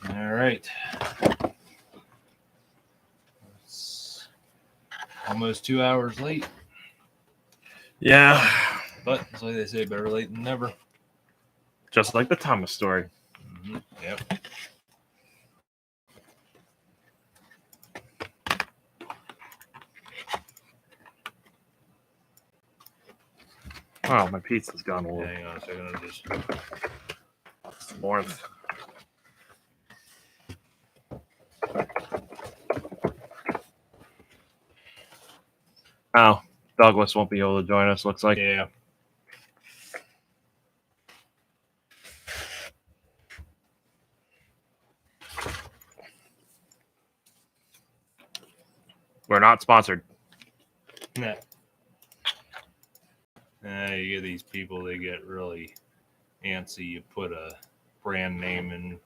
All right. It's almost 2 hours late. Yeah. But that's why they say better late than never. Just like the Thomas story. Mm-hmm. Yep. Oh, my pizza's gone a little. Hang on a second. I'll just... Warmth. Oh, Douglas won't be able to join us, looks like. Yeah. We're not sponsored. Nah. You get these people, they get really antsy. You put a brand name in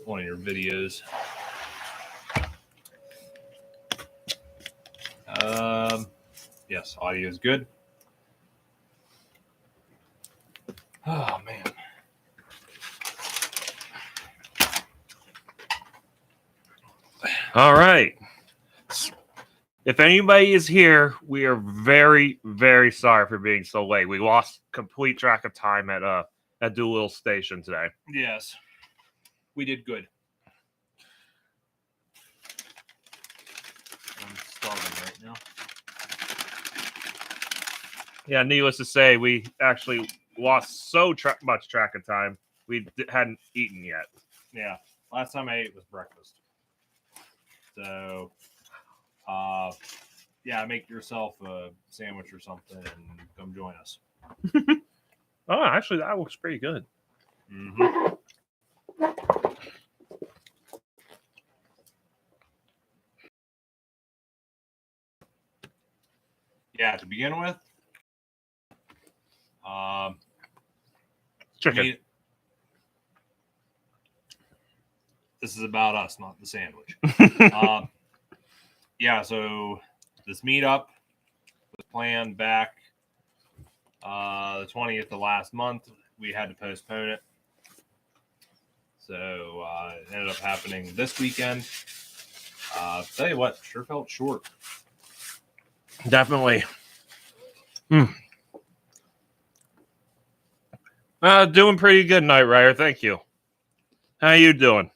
one of your videos. Yes, audio is good. Oh, man. All right. If anybody is here, we are very, very sorry for being so late. We lost complete track of time at Doolittle Station today. Yes. We did good. I'm starving right now. Yeah, needless to say, we actually lost so much track of time. We hadn't eaten yet. Yeah. Last time I ate was breakfast. So, yeah, make yourself a sandwich or something and come join us. Oh, actually, that looks pretty good. Mm-hmm. Yeah, to begin with, Chicken. This is about us, not the sandwich. Yeah, so this meetup was planned back the 20th of last month. We had to postpone it. So it ended up happening this weekend. Tell you what, sure felt short. Definitely. Doing pretty good, Knight Rider. Thank you. How you doing?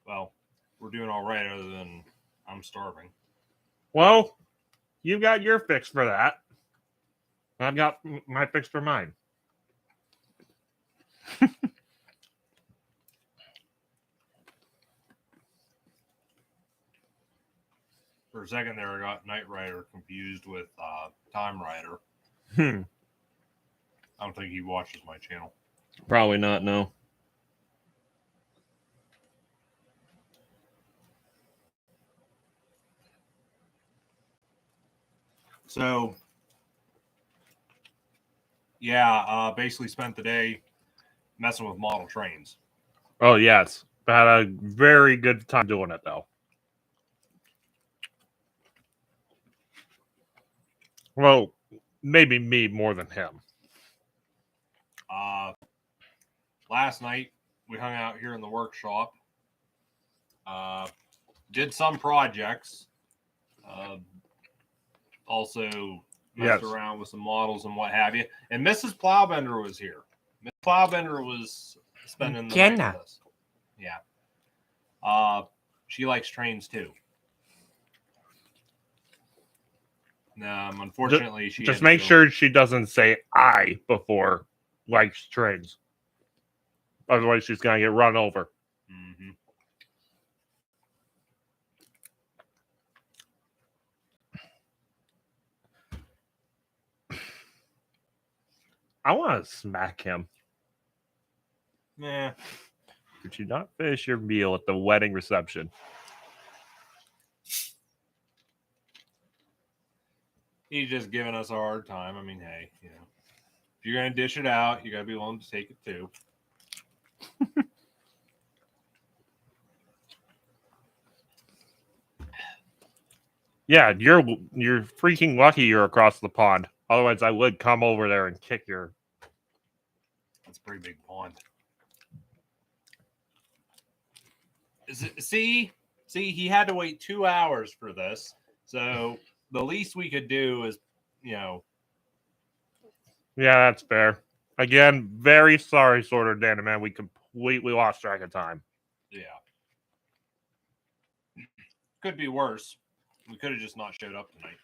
Well, we're doing all right other than I'm starving. Well, you got your fix for that. I've got my fix for mine. For a second there, I got Knight Rider confused with Time Rider. I don't think he watches my channel. Probably not, no. So, yeah, basically spent the day messing with model trains. Oh, yes. I had a very good time doing it, though. Well, maybe me more than him. Last night, we hung out here in the workshop. Did some projects. Also messed around with some models and what have you. And Mrs. Plowbender was here. Miss Plowbender was spending the night with us. Yeah. She likes trains too. Unfortunately, she just make sure she doesn't say I before likes trains. Otherwise, she's gonna get run over. Mm-hmm. I want to smack him. Nah. Did you not finish your meal at the wedding reception? He's just giving us a hard time. I mean, hey, you know, if you're gonna dish it out, you gotta be willing to take it too. Yeah, you're freaking lucky you're across the pond. Otherwise, I would come over there and kick your... That's a pretty big pond. See, he had to wait 2 hours for this. So the least we could do is, Yeah, that's fair. Again, very sorry, Sort of Dan, man. We completely lost track of time. Yeah. Could be worse. We could have just not showed up tonight.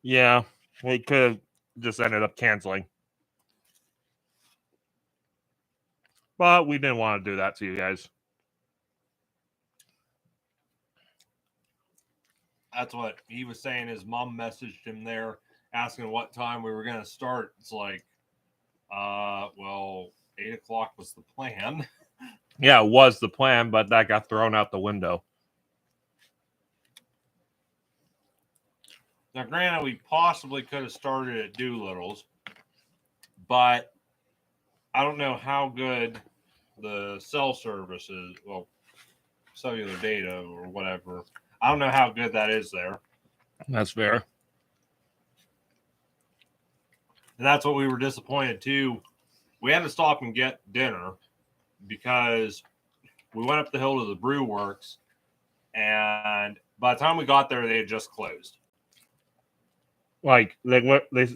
Yeah, we could have just ended up canceling. But we didn't want to do that to you guys. That's what he was saying. His mom messaged him there asking what time we were going to start. It's like, well, 8 o'clock was the plan. Yeah, it was the plan, but that got thrown out the window. Now, granted, we possibly could have started at Doolittle's, but I don't know how good the cell service is. Well, cellular data or whatever. I don't know how good that is there. That's fair. And that's what we were disappointed too. We had to stop and get dinner because we went up the hill to the Brew Works, and by the time we got there, they had just closed. Like they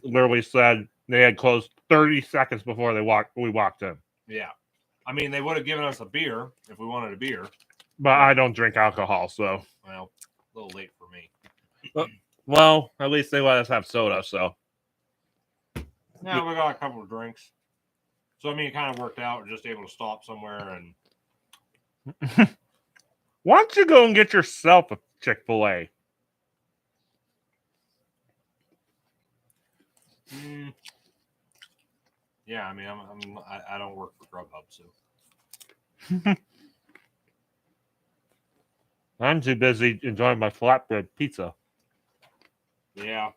literally said they had closed 30 seconds before we walked in. Yeah, I mean they would have given us a beer if we wanted a beer, but I don't drink alcohol, so well, a little late for me. Well, at least they let us have soda, so yeah, we got a couple of drinks. So I mean, it kind of worked out. We're just able to stop somewhere and. Why don't you go and get yourself a Chick-fil-A? Yeah, I mean, I don't work for Grubhub, so. I'm too busy enjoying my flatbread pizza. Yeah.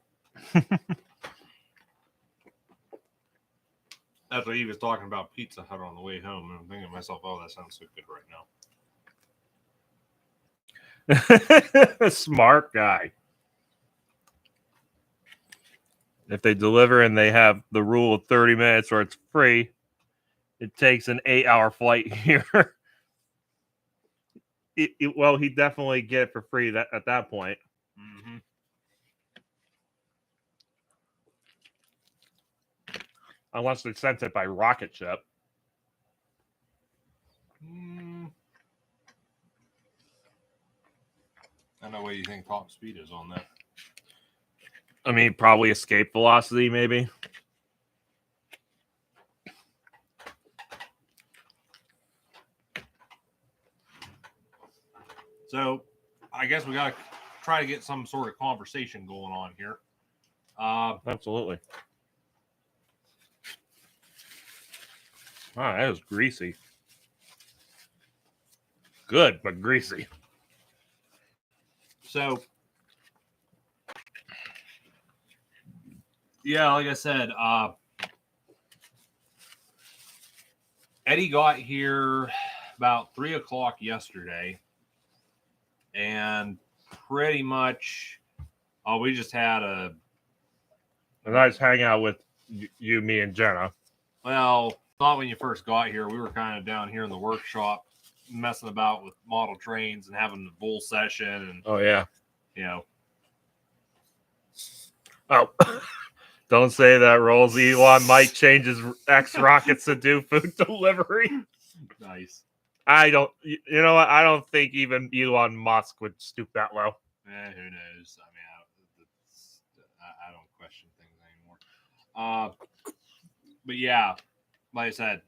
That's what he was talking about, Pizza Hut on the way home, and I'm thinking to myself, oh, that sounds so good right now. Smart guy. If they deliver and they have the rule of 30 minutes or it's free, it takes an 8-hour flight here. Well, he'd definitely get it for free at that point. Mm-hmm. Unless they sent it by rocket ship. I don't know what you think top speed is on that. I mean, probably escape velocity, maybe. So, I guess we got to try to get some sort of conversation going on here. Absolutely. Wow, that was greasy. Good, but greasy. So, yeah, like I said, Eddie got here about 3 o'clock yesterday, and pretty much, we just had a nice hangout with you, me, and Jenna. Well, not when you first got here. We were kind of down here in the workshop messing about with model trains and having a bull session. And oh, yeah. You know. Oh, don't say that, Rolls. Elon might change his X rockets to do food delivery. Nice. You know what? I don't think even Elon Musk would stoop that low. Who knows? I mean, I don't question things anymore. But yeah, like I said,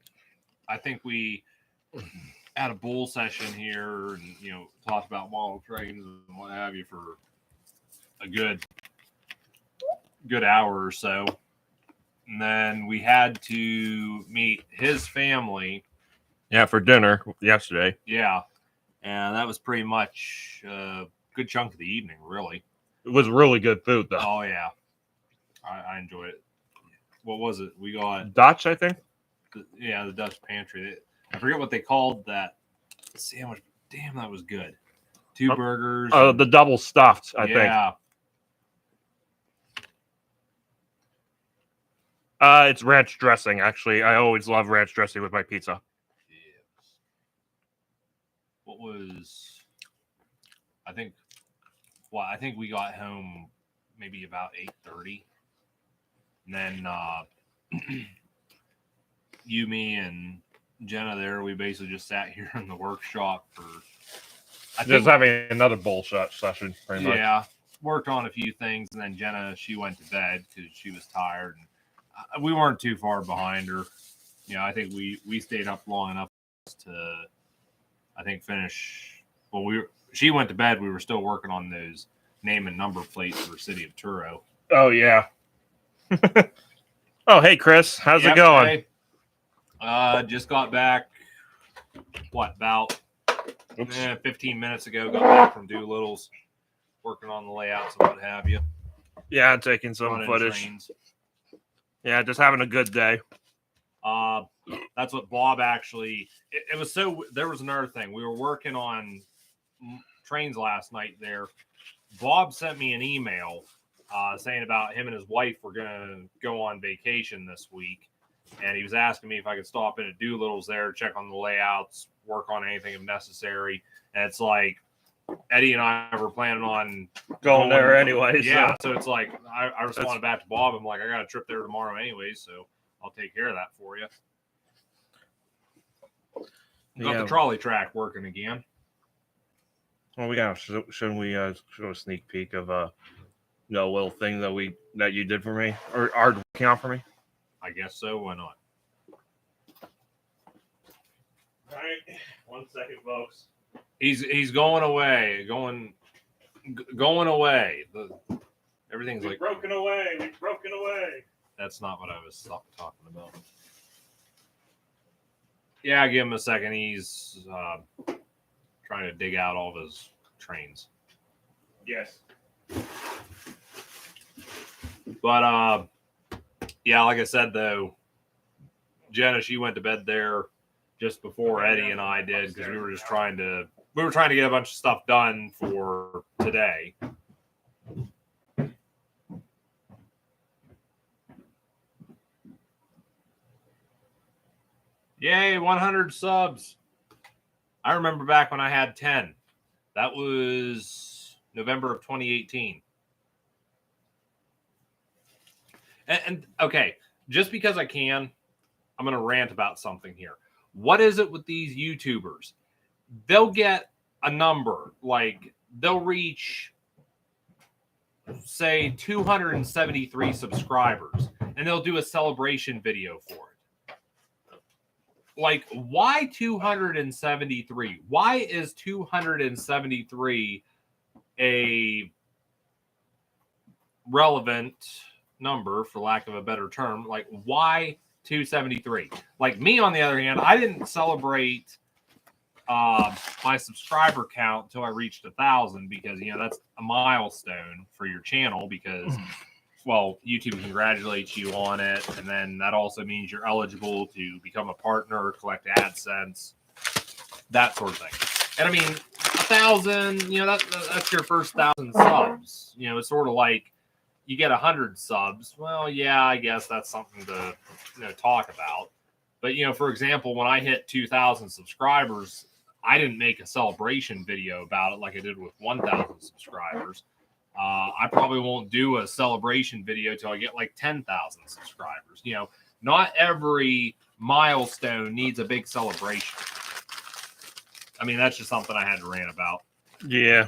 I think we had a bull session here and, talked about model trains and what have you for a good hour or so. And then we had to meet his family. Yeah, for dinner yesterday. Yeah. And that was pretty much a good chunk of the evening, really. It was really good food, though. Oh, yeah. I enjoyed it. What was it? We got Dutch, I think. The Dutch pantry. I forget what they called that sandwich. Damn, that was good. 2 burgers. Oh, the double stuffed, I think. Yeah. It's ranch dressing, actually. I always love ranch dressing with my pizza. Yes. What was, I think we got home maybe about 8:30. And then you, me, and Jenna there, we basically just sat here in the workshop for just having another bullshit session, pretty much. Yeah, worked on a few things, and then Jenna, she went to bed because she was tired. And we weren't too far behind her. I think we stayed up long enough to, I think, finish. Well, she went to bed. We were still working on those name and number plates for City of Truro. Oh yeah. Oh hey Chris, how's it going? Hey. Just got back. What, about 15 minutes ago? Got back from Doolittle's, working on the layouts and what have you. Yeah, taking some footage. Trains. Yeah, just having a good day. That's what Bob actually. It was so. There was another thing. We were working on trains last night. There, Bob sent me an email saying about him and his wife were gonna go on vacation this week, and he was asking me if I could stop in at Doolittle's there, check on the layouts, work on anything if necessary. And it's like Eddie and I were planning on going there anyway. Yeah, so it's like I responded back to Bob. I'm like, I got a trip there tomorrow anyway, so I'll take care of that for you. Got the trolley track working again. Well, we got. Shouldn't we show a sneak peek of little thing that you did for me or are working on for me? I guess so. Why not? All right, 1 second, folks. He's going away. Going away. Everything's We've broken away. We've broken away. That's not what I was talking about. Yeah, give him a second. He's trying to dig out all of his trains. Yes. But yeah, like I said though, Jenna, she went to bed there just before Eddie and I did because we were trying to get a bunch of stuff done for today. Yay, 100 subs. I remember back when I had 10. That was November of 2018. And okay, just because I can, I'm going to rant about something here. What is it with these YouTubers? They'll get a number, like they'll reach, say, 273 subscribers, and they'll do a celebration video for it. Like, why 273? Why is 273 a relevant number, for lack of a better term? Like, why 273? Like, me, on the other hand, I didn't celebrate my subscriber count until I reached 1,000 because, that's a milestone for your channel because, well, YouTube congratulates you on it, and then that also means you're eligible to become a partner, collect AdSense, that sort of thing. And I mean, 1,000, that's your first 1,000 subs. It's sort of like you get 100 subs. Well, yeah, I guess that's something to talk about. But for example, when I hit 2,000 subscribers, I didn't make a celebration video about it like I did with 1,000 subscribers. I probably won't do a celebration video till I get like 10,000 subscribers. Not every milestone needs a big celebration. I mean, that's just something I had to rant about. Yeah.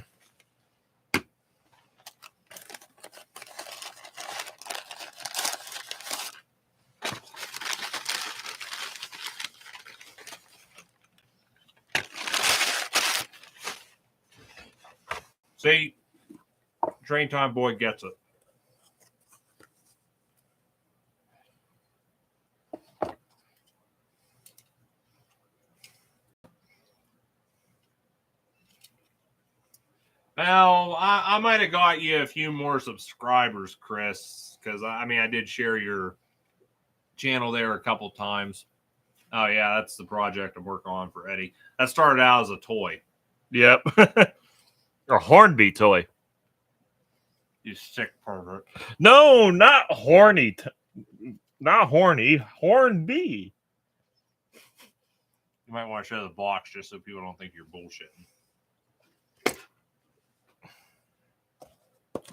See, Train Time Boy gets it. Well, I might have got you a few more subscribers, Chris, because I did share your channel there a couple times. Oh yeah, that's the project I'm working on for Eddie. That started out as a toy. Yep. A Hornby toy. You sick pervert. No, not horny. Not horny. Hornby. You might want to show the box just so people don't think you're bullshitting.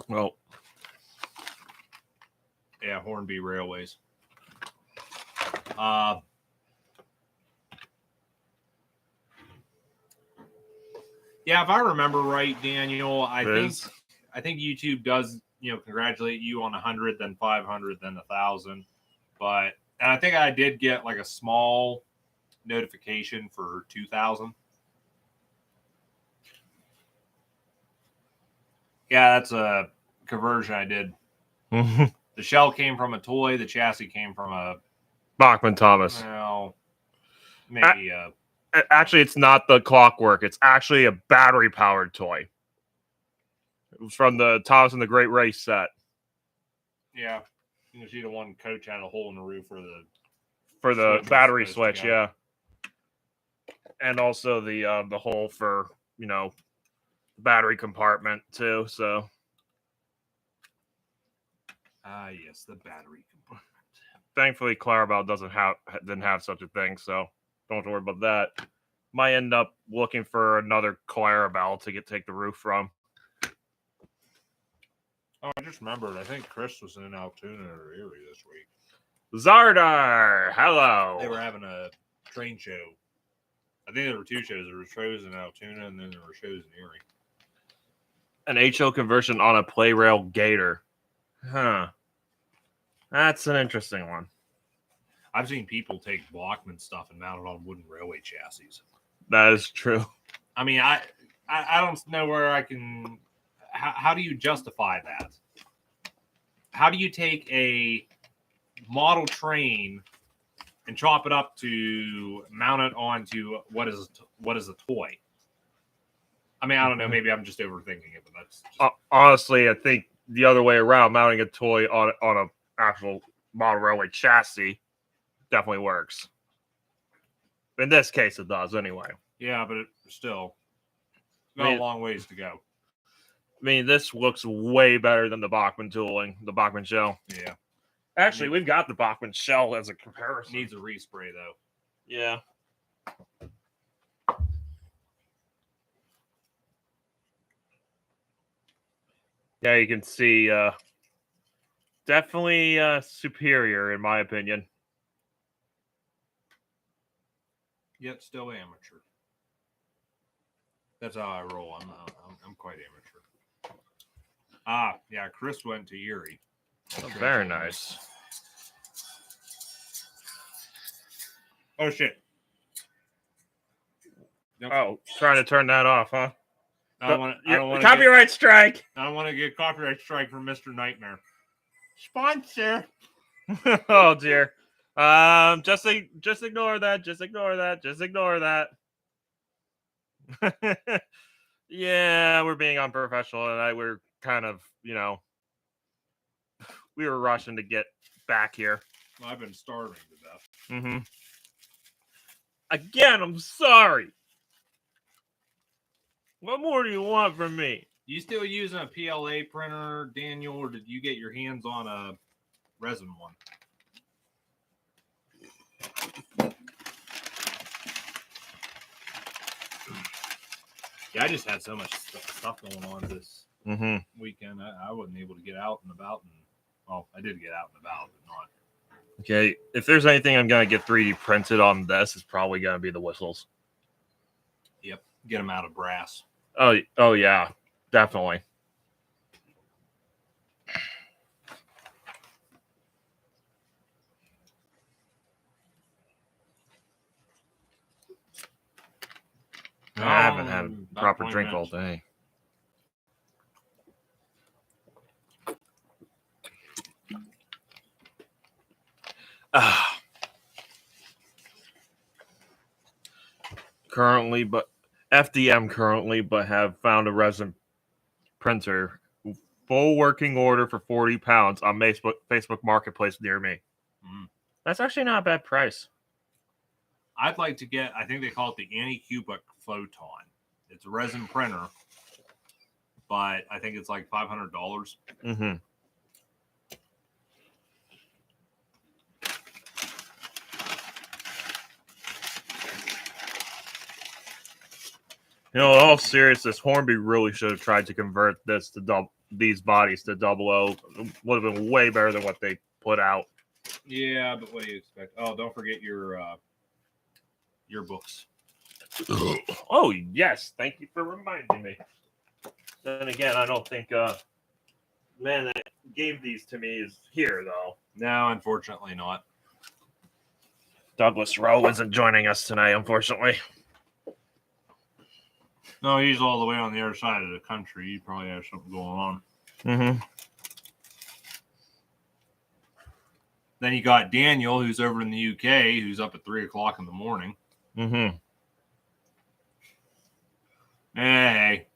Well, yeah, Hornby Railways. Yeah, if I remember right, Daniel, I think YouTube does, congratulate you on 100, then 500, then 1,000. And I think I did get like a small notification for 2,000. Yeah, that's a conversion I did. The shell came from a toy. The chassis came from a Bachman Thomas. Well, maybe. Actually, it's not the Clockwork. It's actually a battery-powered toy. It was from the Thomas and the Great Race set. Yeah, you can see the one coach had a hole in the roof for the battery switch. Yeah, and also the hole for the battery compartment too. So. Yes, the battery compartment. Thankfully, Clarabelle didn't have such a thing, so don't have to worry about that. Might end up looking for another Clarabelle to take the roof from. Oh, I just remembered. I think Chris was in Altoona or Erie this week. Zardar, hello. They were having a train show. I think there were 2 shows. There were shows in Altoona, and then there were shows in Erie. An HO conversion on a play rail gator. Huh. That's an interesting one. I've seen people take Blockman stuff and mount it on wooden railway chassis. That is true. I mean, I don't know where I can. How do you justify that? How do you take a model train and chop it up to mount it onto what is a toy? I mean, I don't know. Maybe I'm just overthinking it, but that's just... honestly, I think the other way around, mounting a toy on a actual model railway chassis definitely works. In this case, it does anyway. Yeah, but it's still got a long ways to go. I mean, this looks way better than the Bachman tooling, the Bachman shell. Yeah. Actually, we've got the Bachman shell as a comparison. Needs a respray, though. Yeah. Yeah, you can see definitely superior, in my opinion. Yet still amateur. That's how I roll. I'm quite amateur. Yeah, Chris went to Erie. Oh, very nice. Oh, shit. Nope. Oh, trying to turn that off, huh? I don't want copyright strike. I don't want to get copyright strike from Mr. Nightmare. Sponsor. Oh dear. Just ignore that. Just ignore that. Just ignore that. Yeah, we're being unprofessional tonight. We're kind of, we were rushing to get back here. Well, I've been starving to death. Mm-hmm. Again, I'm sorry. What more do you want from me? You still using a PLA printer, Daniel, or did you get your hands on a resin one? Yeah, I just had so much stuff going on this weekend. I wasn't able to get out and about. I did get out and about, but not. Okay, if there's anything I'm going to get 3D printed on this, it's probably going to be the whistles. Yep, get them out of brass. Oh yeah, definitely. I haven't had a proper drink all day. FDM, but have found a resin printer, full working order for £40 on Facebook Marketplace near me. That's actually not a bad price. I'd like to get, I think they call it the Anycubic Photon. It's a resin printer, but I think it's like $500. Mm-hmm. You know, in all seriousness, Hornby really should have tried to convert this to these bodies to 00. Would have been way better than what they put out. Yeah, but what do you expect? Oh, don't forget your books. Oh yes, thank you for reminding me. Then again, I don't think man that gave these to me is here though. No, unfortunately not. Douglas Rowe isn't joining us tonight, unfortunately. No, he's all the way on the other side of the country. He probably has something going on. Mm-hmm. Then you got Daniel, who's over in the UK, who's up at 3:00 in the morning. Mm-hmm. Hey,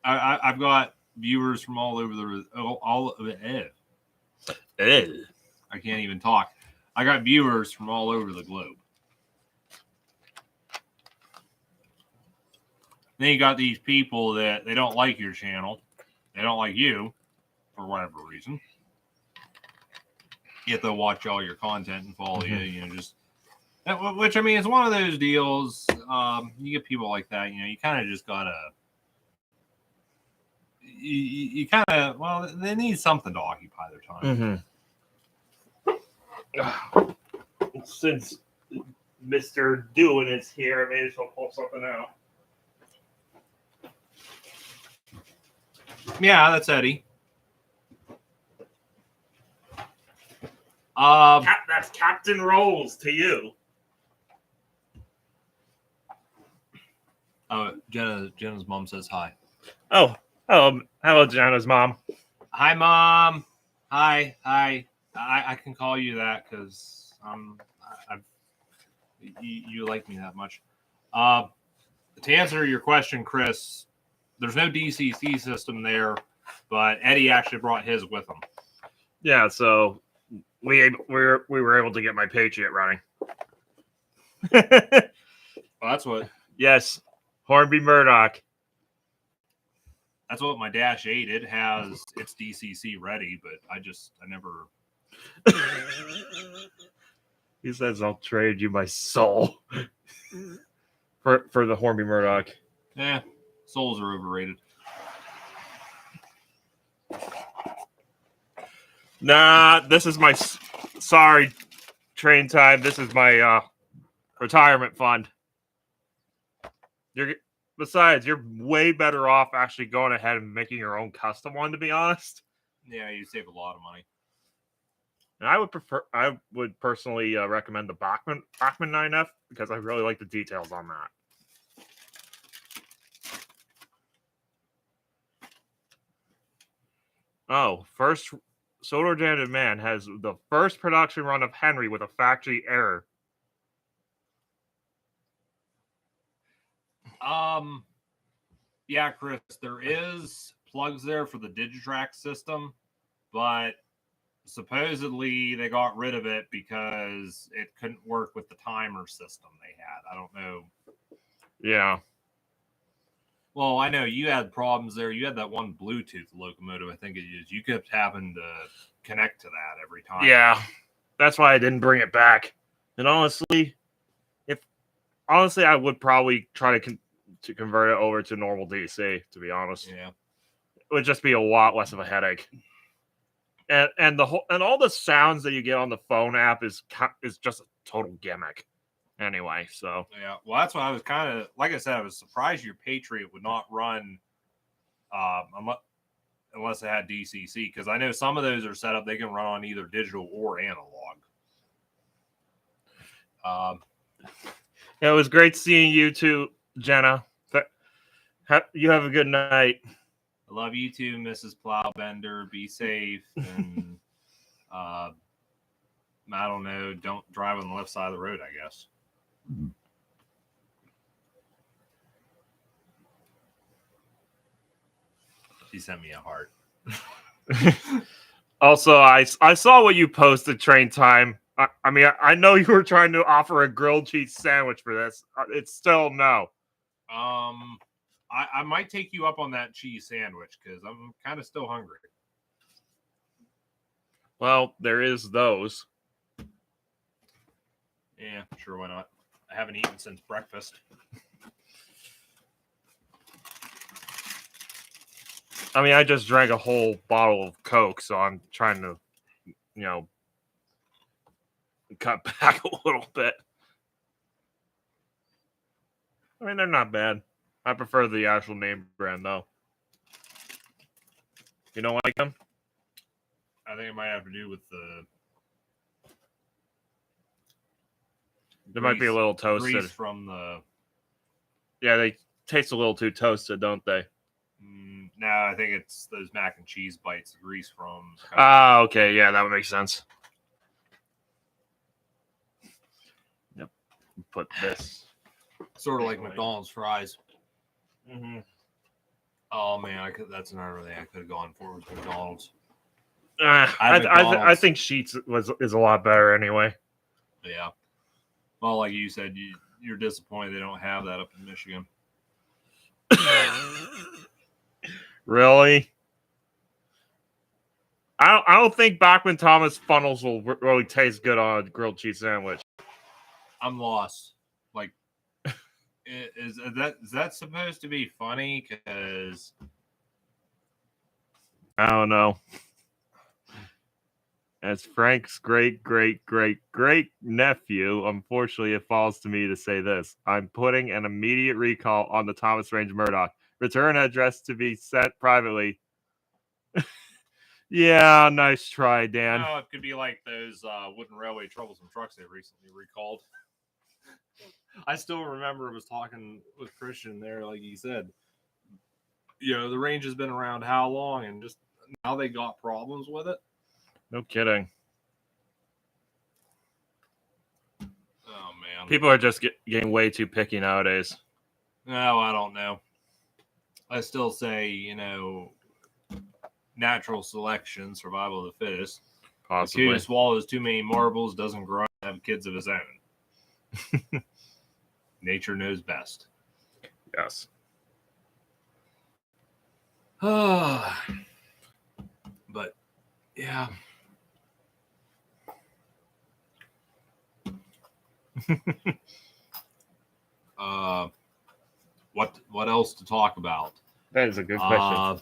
I've got viewers from all over I can't even talk. I got viewers from all over the globe. Then you got these people that they don't like your channel. They don't like you for whatever reason. Yet they'll watch all your content and follow you. You know, just which I mean, it's one of those deals. You get people like that. You know, you kind of just gotta. You kind of they need something to occupy their time. Mm-hmm. Since Mr. Doing is here, I may as well pull something out. Yeah, that's Eddie. That's Captain Rolls to you. Oh, Jenna's mom says hi. Oh, hello, Jenna's mom. Hi, Mom. Hi. I can call you that because you like me that much. To answer your question, Chris, there's no DCC system there, but Eddie actually brought his with him. Yeah, so we were able to get my Patriot running. Well, that's what. Yes, Hornby Murdoch. That's what my Dash 8. It has its DCC ready, but I never. He says, "I'll trade you my soul for the Hornby Murdoch." Yeah, souls are overrated. Nah, this is my sorry train time. This is my retirement fund. Besides, you're way better off actually going ahead and making your own custom one, to be honest. Yeah, you save a lot of money. And I would personally recommend the Bachmann 9F because I really like the details on that. Oh, first Solar Janded Man has the first production run of Henry with a factory error. Yeah, Chris, there is plugs there for the Digitrack system, but supposedly they got rid of it because it couldn't work with the timer system they had. I don't know. Yeah. Well, I know you had problems there. You had that one Bluetooth locomotive, I think it is. You kept having to connect to that every time. Yeah. That's why I didn't bring it back. And honestly, I would probably try to convert it over to normal DC, to be honest. Yeah. It would just be a lot less of a headache. And all the sounds that you get on the phone app is just a total gimmick. Anyway, so yeah, well, that's why I was kind of, like I said, I was surprised your Patriot would not run unless it had DCC, because I know some of those are set up they can run on either digital or analog. It was great seeing you too, Jenna. You have a good night. I love you too, Mrs. Plowbender. Be safe, and I don't know, don't drive on the left side of the road, I guess. She sent me a heart. Also, I saw what you posted, Train Time. I mean, I know you were trying to offer a grilled cheese sandwich for this. It's still no. I might take you up on that cheese sandwich because I'm kind of still hungry. Well, there is those. Yeah, sure, why not? I haven't eaten since breakfast. I mean, I just drank a whole bottle of Coke, so I'm trying to, cut back a little bit. I mean, they're not bad. I prefer the actual name brand, though. You don't like them? I think it might have to do with the. They might be a little toasted. Grease from the. Yeah, they taste a little too toasted, don't they? No, I think it's those mac and cheese bites, the grease from. Ah, okay. Yeah, that would make sense. Yep. Put this. Sort of like McDonald's fries. Mm-hmm. Oh man, that's another thing I could have gone for was McDonald's. I think Sheetz is a lot better anyway. Yeah. Well, like you said, you're disappointed they don't have that up in Michigan. Really? I don't think Bachman Thomas funnels will really taste good on a grilled cheese sandwich. I'm lost. Like, is that supposed to be funny? Because I don't know. As Frank's great nephew, unfortunately, it falls to me to say this. I'm putting an immediate recall on the Thomas Range Murdoch. Return address to be sent privately. Yeah, nice try, Dan. no, it could be like those wooden railway troublesome trucks they recently recalled. I still remember was talking with Christian there, like he said. The range has been around how long, and just now they got problems with it. No kidding. Oh man, people are just getting way too picky nowadays. No, I don't know. I still say, natural selection, survival of the fittest. Possibly. The kid who swallows too many marbles doesn't grow up and have kids of his own. Nature knows best. Yes. But yeah. What else to talk about? That is a good question.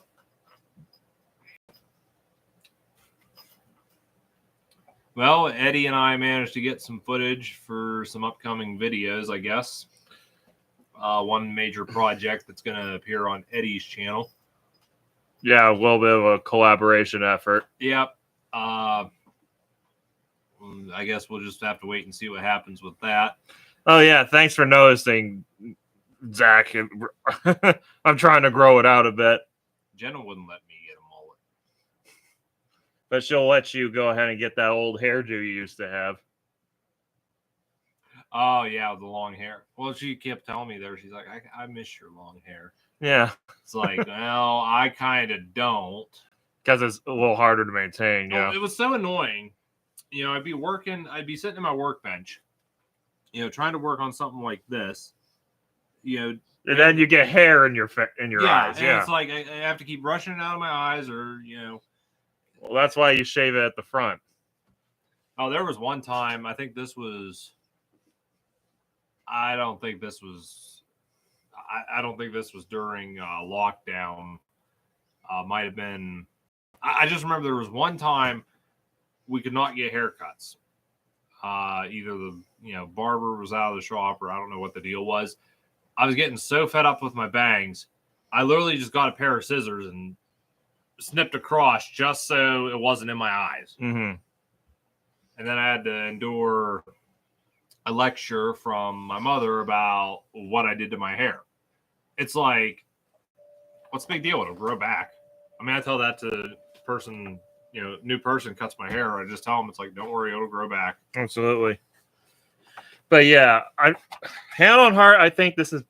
Well, Eddie and I managed to get some footage for some upcoming videos, I guess. One major project that's going to appear on Eddie's channel. Yeah, a little bit of a collaboration effort. Yep. I guess we'll just have to wait and see what happens with that. Oh, yeah. Thanks for noticing, Zach. I'm trying to grow it out a bit. Jenna wouldn't let me get a mullet. But she'll let you go ahead and get that old hairdo you used to have. Oh, yeah, the long hair. Well, she kept telling me there. She's like, I miss your long hair. Yeah. It's like, well, I kind of don't. Because it's a little harder to maintain, yeah. It was so annoying. I'd be sitting in my workbench, trying to work on something like this, and then you get hair in your eyes. Yeah, it's like I have to keep brushing it out of my eyes, or Well, that's why you shave it at the front. Oh, there was one time. I think this was. I don't think this was during lockdown. Might have been. I just remember there was one time we could not get haircuts. Either the barber was out of the shop, or I don't know what the deal was. I was getting so fed up with my bangs, I literally just got a pair of scissors and snipped across just so it wasn't in my eyes. Mm-hmm. And then I had to endure a lecture from my mother about what I did to my hair. It's like, what's the big deal? It'll grow back. I mean, I tell that to the person, new person cuts my hair. I just tell them, it's like, don't worry, it'll grow back. Absolutely. But yeah, hand on heart, I think this is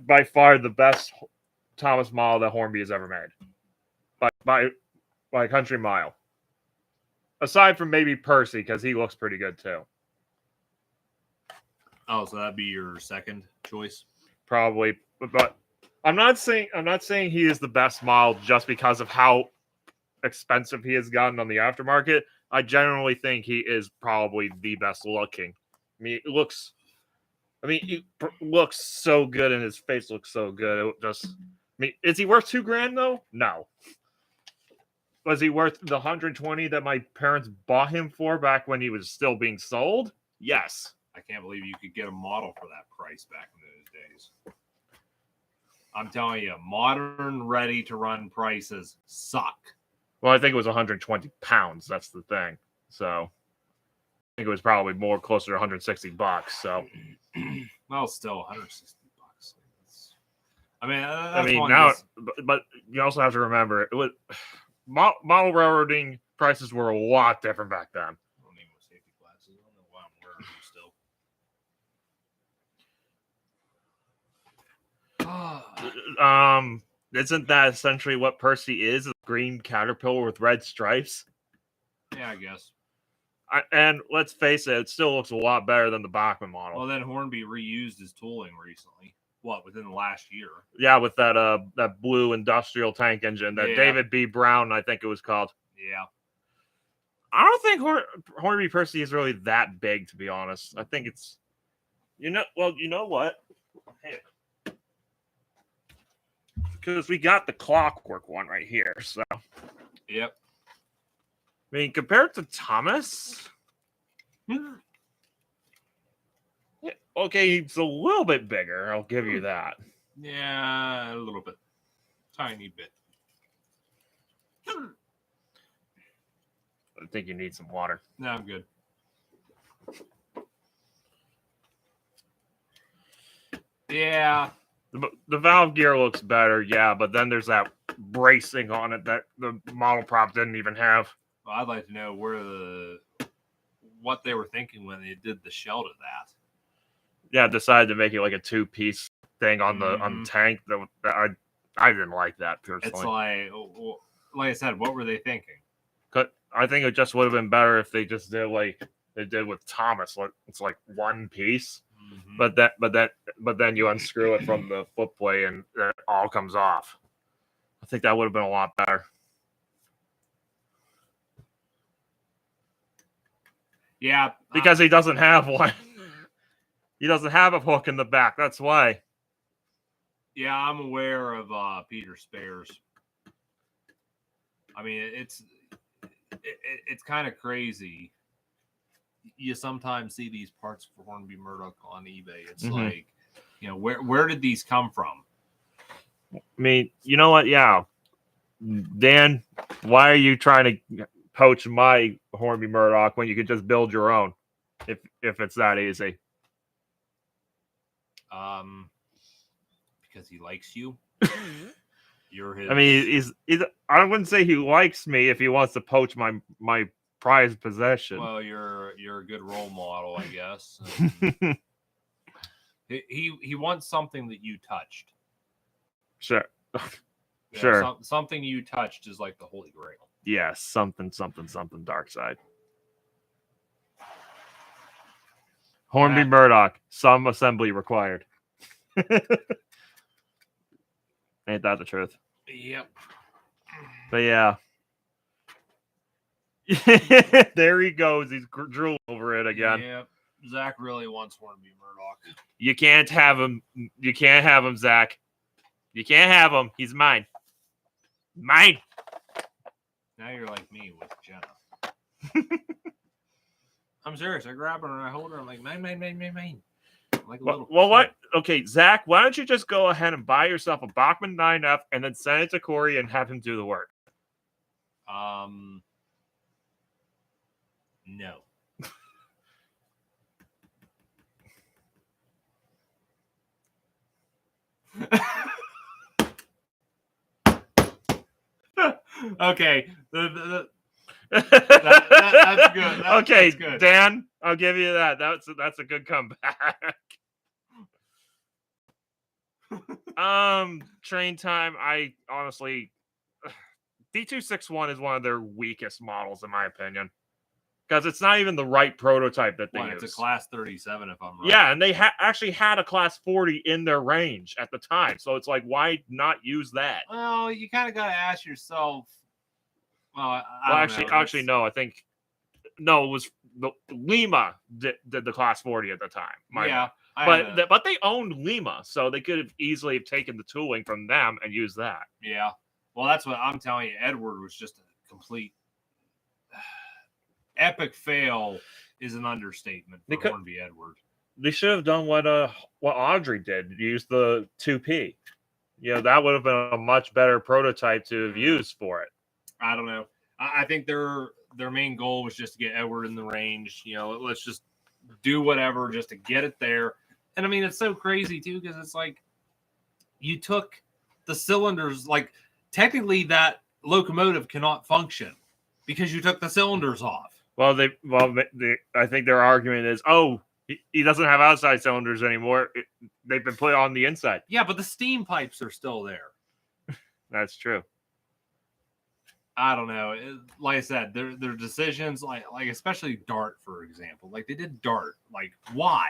by far the best Thomas model that Hornby has ever made. By a country mile. Aside from maybe Percy, because he looks pretty good too. Oh, so that'd be your second choice? Probably, but I'm not saying he is the best model just because of how expensive he has gotten on the aftermarket. I generally think he is probably the best looking. He looks so good, and his face looks so good. It just mean, is he worth $2,000 though? No. Was he worth the 120 that my parents bought him for back when he was still being sold? Yes. I can't believe you could get a model for that price back in those days. I'm telling you, modern ready-to-run prices suck. Well, I think it was 120 pounds. That's the thing. So I think it was probably more closer to $160. So Well, still 160 bucks. I mean, now, but you also have to remember it was model railroading prices were a lot different back then. I don't need my safety glasses. I don't know why I'm wearing them still. Isn't that essentially what Percy is? A green caterpillar with red stripes? Yeah, I guess. And let's face it, it still looks a lot better than the Bachman model. Well, then Hornby reused his tooling recently. What, within the last year? Yeah, with that blue industrial tank engine that David B. Brown, I think it was called. Yeah. I don't think Hornby Percy is really that big, to be honest. I think it's, you know what? Hey. Because we got the Clockwork one right here, so. Yep. I mean, compared to Thomas, okay, he's a little bit bigger. I'll give you that. Yeah, a little bit. Tiny bit. I think you need some water. No, I'm good. Yeah. The valve gear looks better, yeah, but then there's that bracing on it that the model prop didn't even have. Well, I'd like to know what they were thinking when they did the shell to that. Yeah, decided to make it like a 2-piece thing on the tank. That I didn't like that personally. It's like I said, what were they thinking? I think it just would have been better if they just did like they did with Thomas. It's like 1 piece, but then you unscrew it from the footplate and it all comes off. I think that would have been a lot better. Yeah, because he doesn't have one. He doesn't have a hook in the back. That's why. Yeah, I'm aware of Peter Spares. I mean, it's kind of crazy. You sometimes see these parts for Hornby Murdoch on eBay. It's like, where did these come from? I mean, you know what? Yeah, Dan, why are you trying to poach my Hornby Murdoch when you could just build your own? If it's that easy. Because he likes you. You're his. I mean, he's. I wouldn't say he likes me if he wants to poach my prized possession. Well, you're a good role model, I guess. He wants something that you touched. Sure. Sure. Something you touched is like the Holy Grail. Yes, something dark side. Hornby Murdoch, some assembly required. Ain't that the truth? Yep. But yeah. There he goes. He's drooling over it again. Yep. Zach really wants Hornby Murdoch. You can't have him. You can't have him, Zach. You can't have him. He's mine. Mine. Now you're like me with Jenna. I'm serious. I grab her and I hold her. I'm like, mine. Like a little what? Okay, Zach, why don't you just go ahead and buy yourself a Bachman 9F and then send it to Corey and have him do the work? No. Okay. That's good. Okay, that's good. Dan, I'll give you that. That's a good comeback. Train time. I honestly, D261 is one of their weakest models in my opinion, because it's not even the right prototype that they use. It's a class 37, if I'm right. Yeah, and they actually had a class 40 in their range at the time, so it's like, why not use that? Well, you kind of got to ask yourself. Well, actually, no. I think no. It was Lima did the Class 40 at the time. Yeah, But they owned Lima, so they could have easily have taken the tooling from them and used that. Yeah. Well, that's what I'm telling you. Edward was just a complete epic fail is an understatement for Hornby Edward. They should have done what Audrey did, use the 2P. That would have been a much better prototype to have used for it. I don't know. I think their main goal was just to get Edward in the range. Let's just do whatever just to get it there. And I mean, it's so crazy too, because it's like you took the cylinders, like technically that locomotive cannot function because you took the cylinders off. Well, I think their argument is, he doesn't have outside cylinders anymore. They've been put on the inside. Yeah, but the steam pipes are still there. That's true. I don't know. Like I said, their decisions, like especially Dart, for example. Like they did Dart. Like why?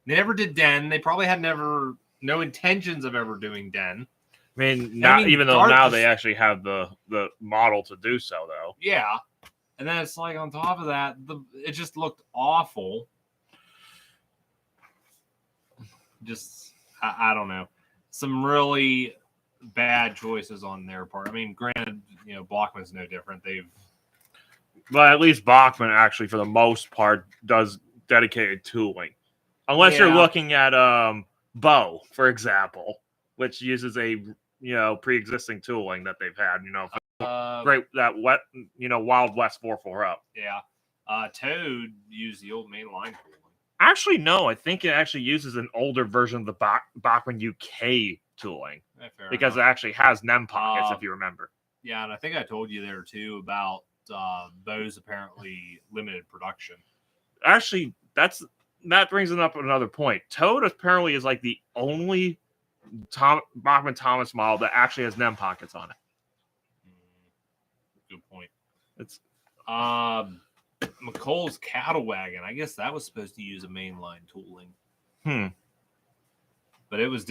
They never did Den. They probably had no intentions of ever doing Den. I mean, even though now they actually have the model to do so, though. Yeah, and then it's like on top of that, it just looked awful. Just I don't know, some really bad choices on their part. I mean, granted, Blockman's no different. But at least Bachmann actually, for the most part, does dedicated tooling. Unless you're looking at Bow, for example, which uses a pre-existing tooling that they've had. Wild West 4.4 up. Yeah, Toad used the old mainline tooling. Actually, no. I think it actually uses an older version of the Bachmann UK tooling because it actually has NEM pockets, if you remember. Yeah, and I think I told you there too about Bow's apparently limited production. Actually, that brings it up another point. Toad apparently is like the only Bachmann Thomas model that actually has NEM pockets on it. Good point. It's McColl's cattle wagon. I guess that was supposed to use a mainline tooling. But it was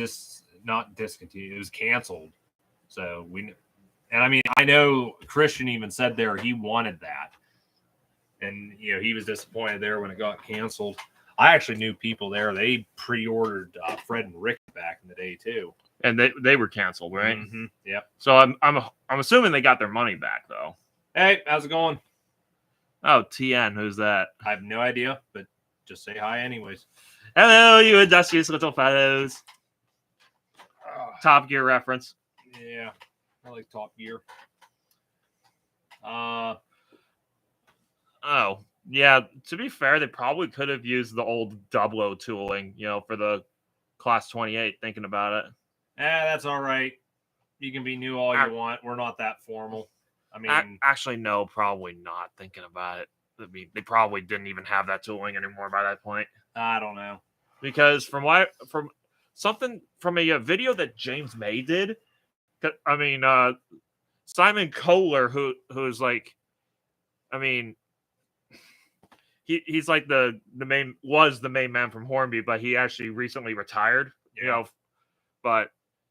not discontinued. It was canceled. So I know Christian even said there he wanted that. And he was disappointed there when it got canceled. I actually knew people there. They pre-ordered Fred and Rick back in the day too. And they were canceled, right? Mm-hmm. Yep. So I'm assuming they got their money back though. Hey, how's it going? Oh, TN, who's that? I have no idea, but just say hi anyways. Hello, you industrious little fellows. Top Gear reference. Yeah, I like Top Gear. Oh, yeah, to be fair, they probably could have used the old Dublo tooling, for the Class 28, thinking about it. That's all right. You can be new all you want. We're not that formal. I mean, actually, no, probably not. Thinking about it, I mean, they probably didn't even have that tooling anymore by that point. I don't know, because from a video that James May did, I mean, Simon Kohler, who's like, I mean, he's like the main man from Hornby, but he actually recently retired. Yeah. But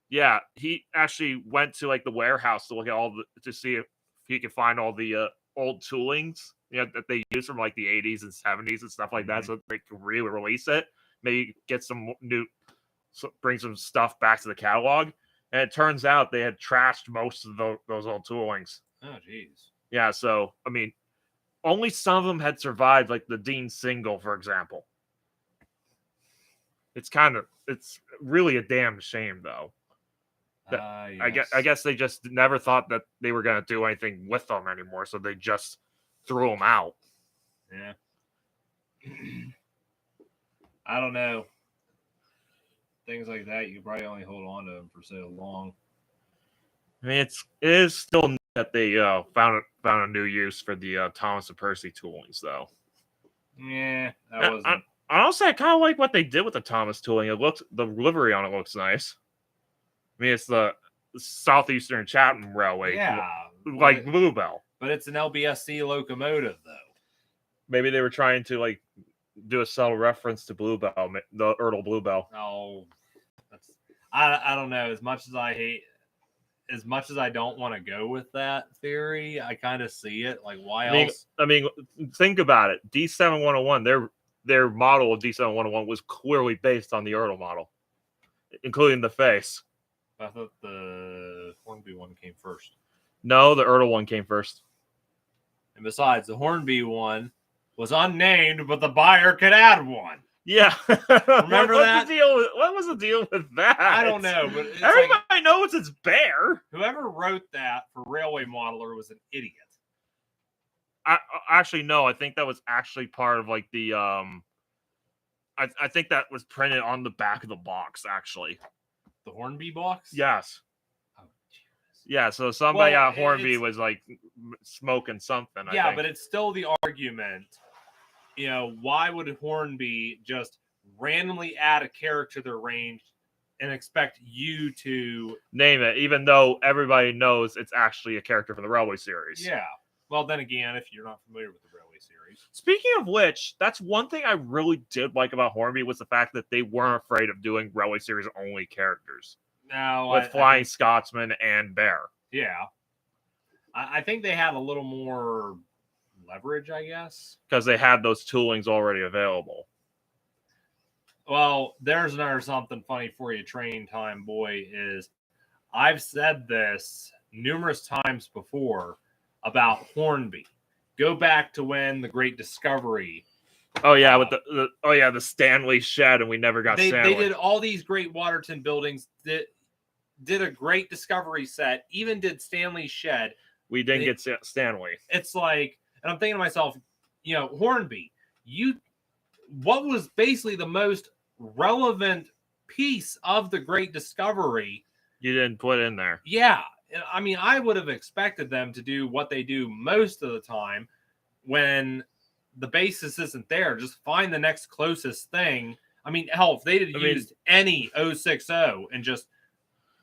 yeah, he actually went to like the warehouse to look at to see if he could find all the old toolings that they use from like the 80s and 70s and stuff like that, so they can re-release it, maybe get bring some stuff back to the catalog. And it turns out they had trashed most of those old toolings. Oh jeez. Yeah, so I mean, only some of them had survived, like the Dean single, for example. It's really a damn shame, though. Yes. I guess they just never thought that they were going to do anything with them anymore, so they just threw them out. Yeah. I don't know. Things like that, you probably only hold on to them for so long. I mean, it is still neat that they found a new use for the Thomas and Percy toolings, though. Yeah, that wasn't. Honestly, I kind of like what they did with the Thomas tooling. The livery on it looks nice. I mean, it's the Southeastern Chatham Railway, like Bluebell. But it's an LBSC locomotive, though. Maybe they were trying to like do a subtle reference to Bluebell, the Ertl Bluebell. Oh, I don't know. As much as I hate as much as I don't want to go with that theory, I kind of see it. Like, why I else? mean, think about it. D7101, their model of D7101 was clearly based on the Ertl model, including the face. I thought the Hornby one came first. No, the Ertl one came first. And besides, the Hornby one was unnamed, but the buyer could add one. Yeah. Remember that? What was the deal with that? I don't know, but it's everybody knows it's Bear. Whoever wrote that for Railway Modeler was an idiot. I actually no, I think that was actually part of like the I think that was printed on the back of the box actually. The Hornby box? Yes. Oh, yeah, so somebody at Hornby was like smoking something. Yeah, I think. But it's still the argument. You know, why would Hornby just randomly add a character to their range and expect you to name it, even though everybody knows it's actually a character from the Railway series? Yeah. Well, then again, if you're not familiar with the Railway series. Speaking of which, that's one thing I really did like about Hornby was the fact that they weren't afraid of doing Railway series only characters. Now, with Flying Scotsman and Bear. Yeah. I think they had a little more leverage, I guess. Because they had those toolings already available. Well, there's another something funny for you, train time boy, is I've said this numerous times before about Hornby. Go back to when the Great Discovery. Oh yeah, with the Stanley shed, and we never got Stanley. They did all these great Waterton buildings. Did a Great Discovery set. Even did Stanley's shed. We didn't get Stanley. It's like, and I'm thinking to myself, you know, Hornby, what was basically the most relevant piece of the Great Discovery? You didn't put in there. Yeah. I mean, I would have expected them to do what they do most of the time when the basis isn't there. Just find the next closest thing. I mean, hell, if they'd have used any 060 and just,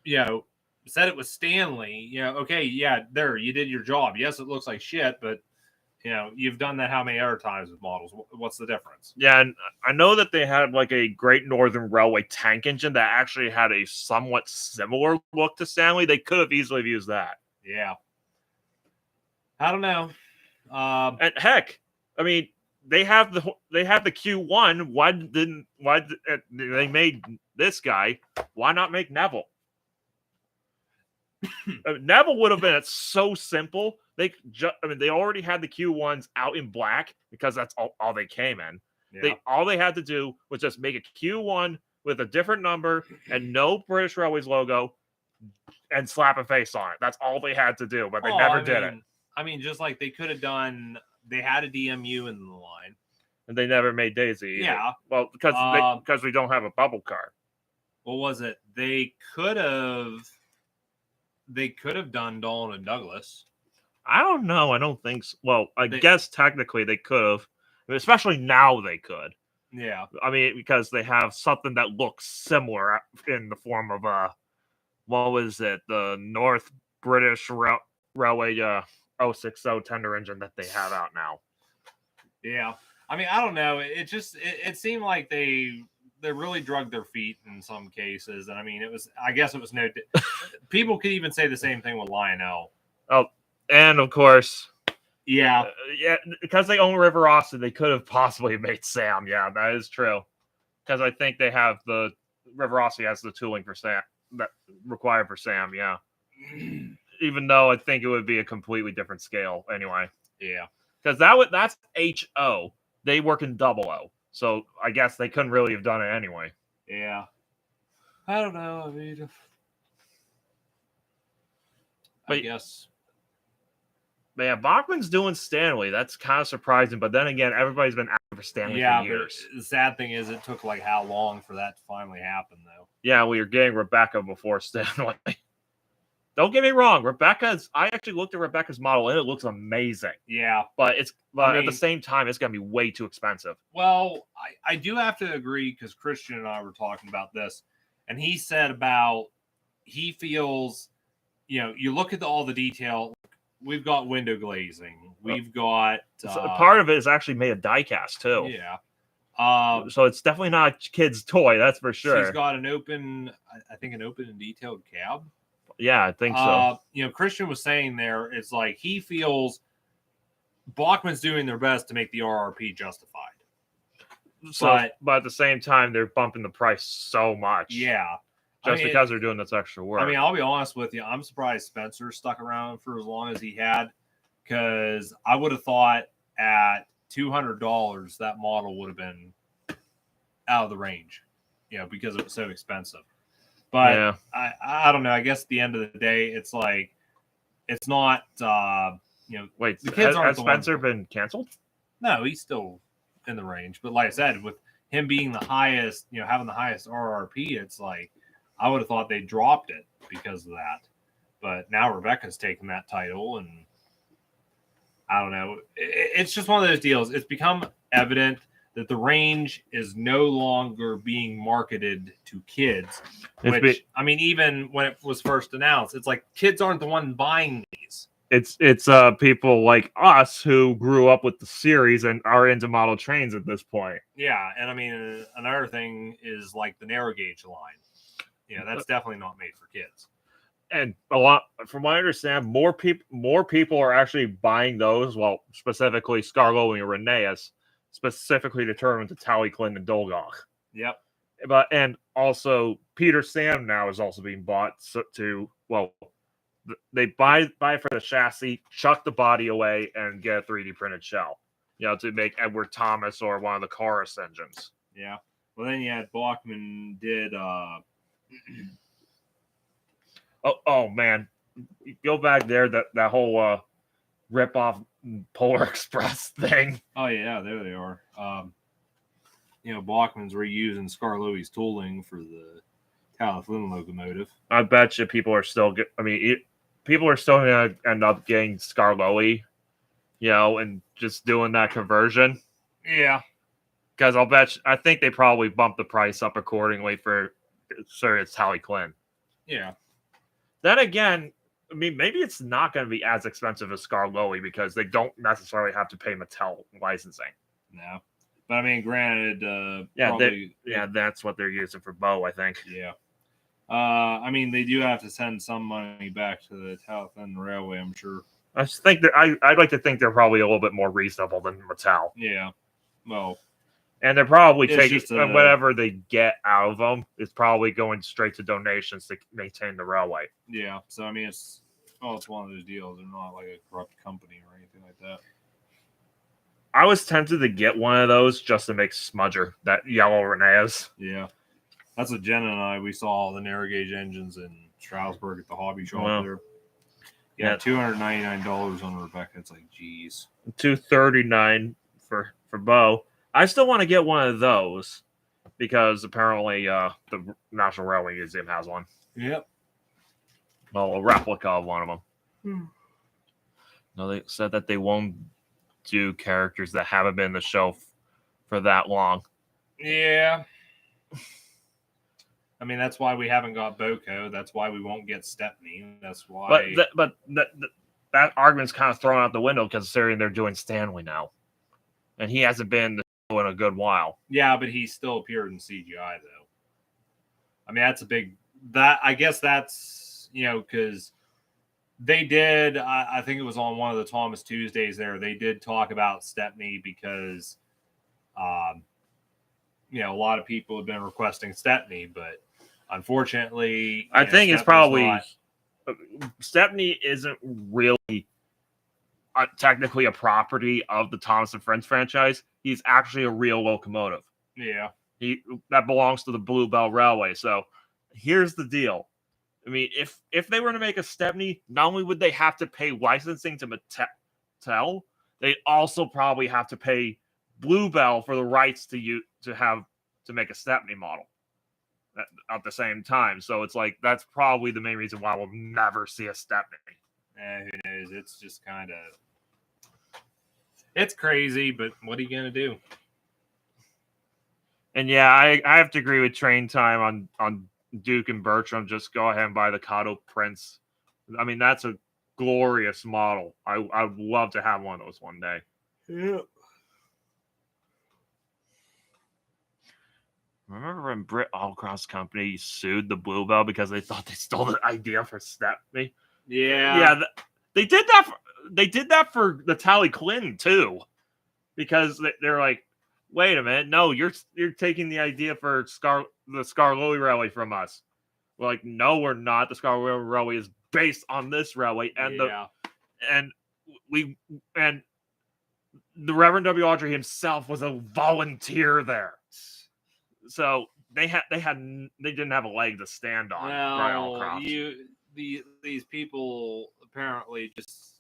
you know, said it was Stanley, you know, okay, yeah, there, you did your job. Yes, it looks like shit, but, you know, you've done that how many other times with models? What's the difference? Yeah, and I know that they had like a Great Northern Railway tank engine that actually had a somewhat similar look to Stanley. They could have easily used that. Yeah. I don't know. And heck, I mean, they have the Q1. Why they made this guy? Why not make Neville? Neville would have been so simple. They already had the Q1s out in black because that's all they came in. Yeah. All they had to do was just make a Q1 with a different number and no British Railways logo and slap a face on it. That's all they had to do, but they never did it. I mean, just like they could have done, they had a DMU in the line. And they never made Daisy either. Yeah. Well, because we don't have a bubble car. What was it? They could have done Dawn and Douglas. I don't know. I don't think so. Well, I guess technically they could have. Especially now they could. Yeah. I mean, because they have something that looks similar in the form of what was it? The North British Railway 060 tender engine that they have out now. Yeah. I mean, I don't know. It seemed like they really drugged their feet in some cases. And I mean, I guess it was no, people could even say the same thing with Lionel. Oh, and of course, yeah, because they own River Austin, they could have possibly made Sam. Yeah, that is true. Because I think they have River Austin has the tooling for Sam that required for Sam. Yeah, even though I think it would be a completely different scale anyway. Yeah, because that's HO. They work in 00. So I guess they couldn't really have done it anyway. Yeah. I don't know. I mean, I guess. But yeah, Bachman's doing Stanley. That's kind of surprising. But then again, everybody's been asking for Stanley for years. But the sad thing is it took like how long for that to finally happen, though? Yeah, we were getting Rebecca before Stanley. Don't get me wrong, I actually looked at Rebecca's model and it looks amazing. Yeah. But at the same time, it's going to be way too expensive. Well, I do have to agree because Christian and I were talking about this. And he said he feels, you know, you look at all the detail. We've got window glazing. We've got... part of it is actually made of die-cast, too. Yeah. So it's definitely not a kid's toy, that's for sure. She's got an open and detailed cab. Yeah, I think so. Christian was saying there, it's like he feels Bachman's doing their best to make the RRP justified. So, but at the same time, they're bumping the price so much. Yeah. Just because they're doing this extra work. I mean, I'll be honest with you. I'm surprised Spencer stuck around for as long as he had, because I would have thought at $200 that model would have been out of the range, because it was so expensive. But yeah. I don't know. I guess at the end of the day, it's like it's not. Wait, the kids has Spencer been canceled? No, he's still in the range. But like I said, with him being the highest, having the highest RRP, it's like I would have thought they dropped it because of that. But now Rebecca's taken that title, and I don't know. It's just one of those deals. It's become evident that the range is no longer being marketed to kids. Which, I mean, even when it was first announced, it's like kids aren't the one buying these. It's people like us who grew up with the series and are into model trains at this point. Yeah, and I mean, another thing is like the narrow gauge line. That's definitely not made for kids. And a lot, from what I understand, more people are actually buying those. Well, specifically Scarlo and Rheneas, specifically determined to Tally Klin and Dolgach. Yep. And also Peter Sam now is also being bought they buy for the chassis, chuck the body away, and get a 3D printed shell. To make Edward Thomas or one of the Chorus engines. Yeah. Well, then you had Bachman did. Oh man, go back there. That whole rip off Polar Express thing. Oh yeah, there they are. Bachman's reusing Scarlo's tooling for the Taliflin locomotive. I bet you people are still. People are still going to end up getting Scarlo, and just doing that conversion. Yeah, because I think they probably bumped the price up accordingly for it's Tally Klin. Yeah. Then again, I mean, maybe it's not going to be as expensive as Scarlo because they don't necessarily have to pay Mattel licensing. No. But I mean, granted, that's what they're using for Bo, I think. Yeah. I mean, they do have to send some money back to the Taliflin Railway, I'm sure. I just think that I'd like to think they're probably a little bit more reasonable than Mattel. Yeah. Well. And they're probably taking whatever they get out of them is probably going straight to donations to maintain the railway. Yeah. So, I mean, it's one of those deals. They're not like a corrupt company or anything like that. I was tempted to get one of those just to make Smudger, that yellow Rheneas. Yeah. That's what Jen and I, we saw the narrow gauge engines in Stroudsburg at the hobby shop there. Yeah, $299 on Rebecca. It's like, geez. $239 for Bo. I still want to get one of those because apparently the National Railway Museum has one. Yep. Well, a replica of one of them. No, they said that they won't do characters that haven't been in the show for that long. Yeah. I mean, that's why we haven't got Boko. That's why we won't get Stepney. That's why. But that argument's kind of thrown out the window considering they're doing Stanley now, and he hasn't been the show in a good while. Yeah, but he still appeared in CGI though. I mean, that's a big. I guess that's because they did. I think it was on one of the Thomas Tuesdays there. They did talk about Stepney because, a lot of people have been requesting Stepney, but unfortunately, I think it's probably Stepney isn't really technically a property of the Thomas and Friends franchise. He's actually a real locomotive. Yeah, that belongs to the Bluebell Railway. So here's the deal. I mean, if they were to make a Stepney, not only would they have to pay licensing to Mattel, they'd also probably have to pay Bluebell for the rights to make a Stepney model at the same time. So it's like that's probably the main reason why we'll never see a Stepney. Who knows? It's just kind of it's crazy, but what are you gonna do? And yeah, I have to agree with Train Time on Duke and Bertram. Just go ahead and buy the Kato Prince. I mean, that's a glorious model. I'd love to have one of those one day. Yeah. Remember when Brit Allcross Company sued the Bluebell because they thought they stole the idea for Step Me? Yeah. They did that. They did that for the Tally Clinton too, because they're like, wait a minute, no, you're taking the idea for the Scarlowee Railway from us. We're like, no, we're not. The Scarlowee Railway is based on this railway, and the Reverend W. Audrey himself was a volunteer there, so they didn't have a leg to stand on. Well, these people apparently just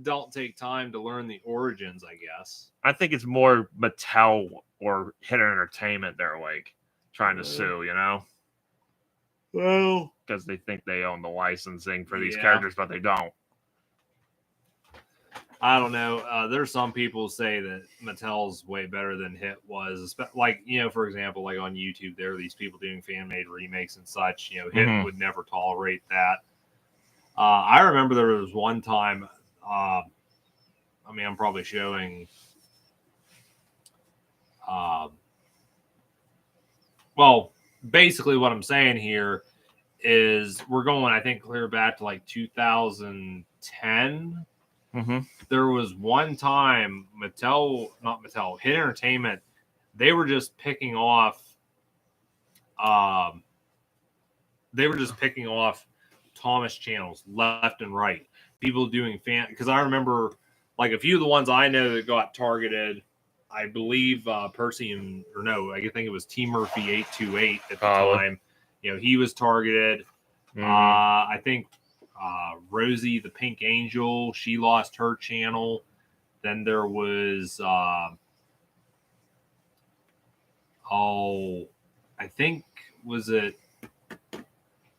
don't take time to learn the origins, I guess. I think it's more Mattel or Hit Entertainment they're like trying to sue, you know? Well, because they think they own the licensing for these characters, but they don't. I don't know. There's some people say that Mattel's way better than Hit was. Like, for example, like on YouTube, there are these people doing fan-made remakes and such. Hit would never tolerate that. I remember there was one time, I'm probably showing, well, basically what I'm saying here is we're going, I think, clear back to like 2010. There was one time Hit Entertainment, they were just picking off Thomas channels left and right. People doing because I remember like a few of the ones I know that got targeted. I believe Percy I think it was T Murphy 828 at the time. He was targeted. I think Rosie the Pink Angel, she lost her channel. Then there was I think was it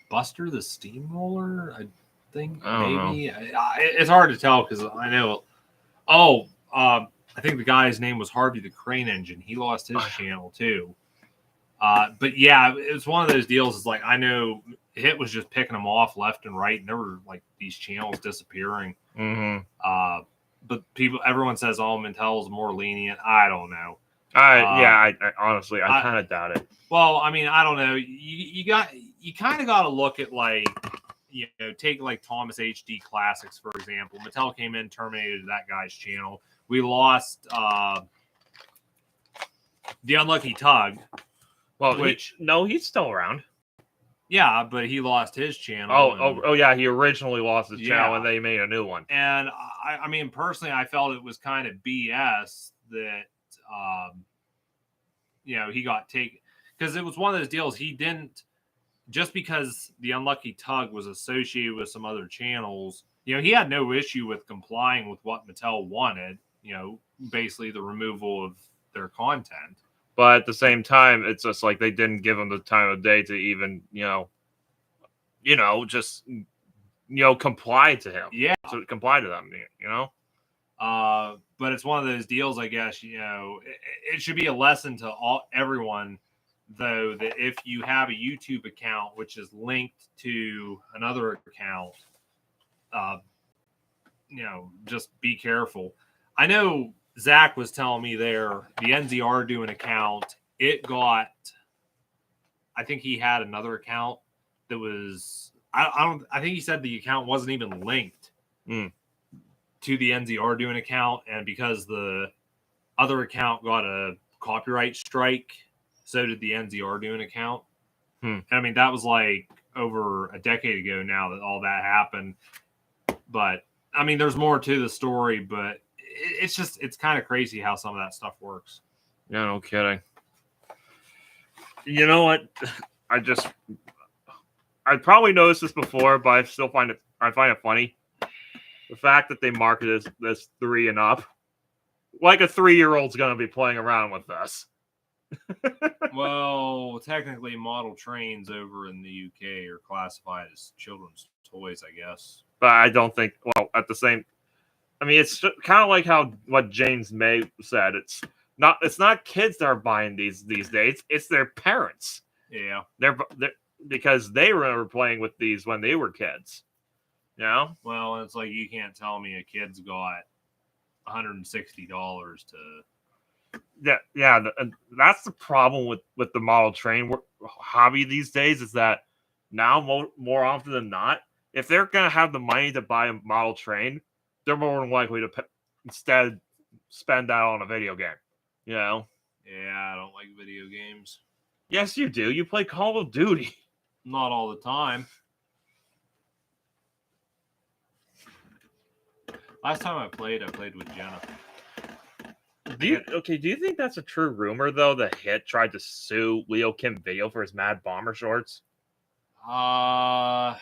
Buster the Steamroller? I think maybe. It's hard to tell because I know. I think the guy's name was Harvey the Crane Engine. He lost his channel too. But yeah, it was one of those deals. It's like I know Hit was just picking them off left and right, and there were like these channels disappearing. But everyone says, Mattel's more lenient. I don't know. I honestly, I kind of doubt it. Well, I don't know. You kind of got to look at like, take like Thomas HD Classics, for example. Mattel came in, terminated that guy's channel. We lost the Unlucky Tug. Well, he's still around. Yeah, but he lost his channel. Oh, yeah. He originally lost his channel, and they made a new one. And personally, I felt it was kind of BS that, he got taken because it was one of those deals. He didn't just because the Unlucky Tug was associated with some other channels. He had no issue with complying with what Mattel wanted. Basically the removal of their content. But at the same time, it's just like they didn't give him the time of day to even, just, comply to him. Yeah. To comply to them, But it's one of those deals, I guess, it should be a lesson to everyone, though, that if you have a YouTube account which is linked to another account, just be careful. I know Zach was telling me the NZR doing account, I think he had another account that was, I think he said the account wasn't even linked to the NZR doing account. And because the other account got a copyright strike, so did the NZR doing account. And that was like over a decade ago now that all that happened. But there's more to the story, but it's kind of crazy how some of that stuff works. Yeah, no kidding. You know what? I probably noticed this before, but I find it funny. The fact that they marketed this 3 and up. Like a 3-year-old's going to be playing around with this. Well, technically model trains over in the UK are classified as children's toys, I guess. But I don't think, at the same, it's kind of like what James May said. It's not kids that are buying these days. It's their parents. Yeah. They're because they were playing with these when they were kids. Well, it's like you can't tell me a kid's got $160 to And that's the problem with the model train hobby these days is that now more often than not, if they're gonna have the money to buy a model train, they're more than likely to instead spend that on a video game. You know? Yeah, I don't like video games. Yes, you do. You play Call of Duty. Not all the time. Last time I played with Jenna. Do you think that's a true rumor though that Hit tried to sue Leo Kim Video for his Mad Bomber shorts? I'd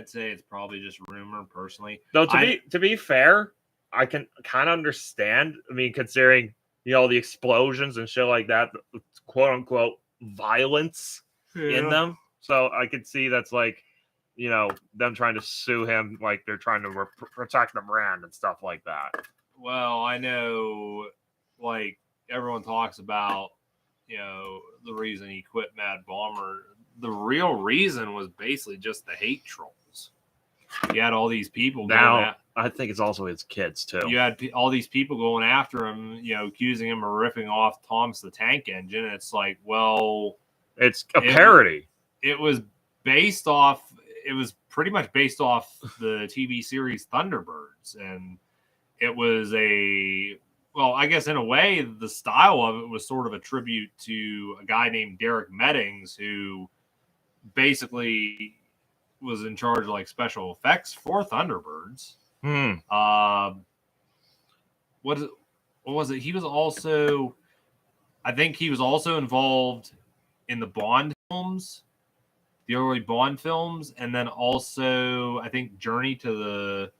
say it's probably just rumor, personally. Though to be fair, I can kind of understand. I mean, considering the explosions and shit like that, the quote unquote violence in them. So I could see that's like, them trying to sue him, like they're trying to protect the brand and stuff like that. Well, I know, like, everyone talks about, the reason he quit Mad Bomber. The real reason was basically just the hate trolls. You had all these people I think it's also his kids, too. You had all these people going after him, accusing him of ripping off Thomas the Tank Engine. And it's like, well... It's a parody. It was pretty much based off the TV series Thunderbirds. And it was I guess in a way, the style of it was sort of a tribute to a guy named Derek Meddings, who basically was in charge of like special effects for Thunderbirds. What was it? He was also, I think he was also involved in the Bond films, the early Bond films, and then also I think Journey to the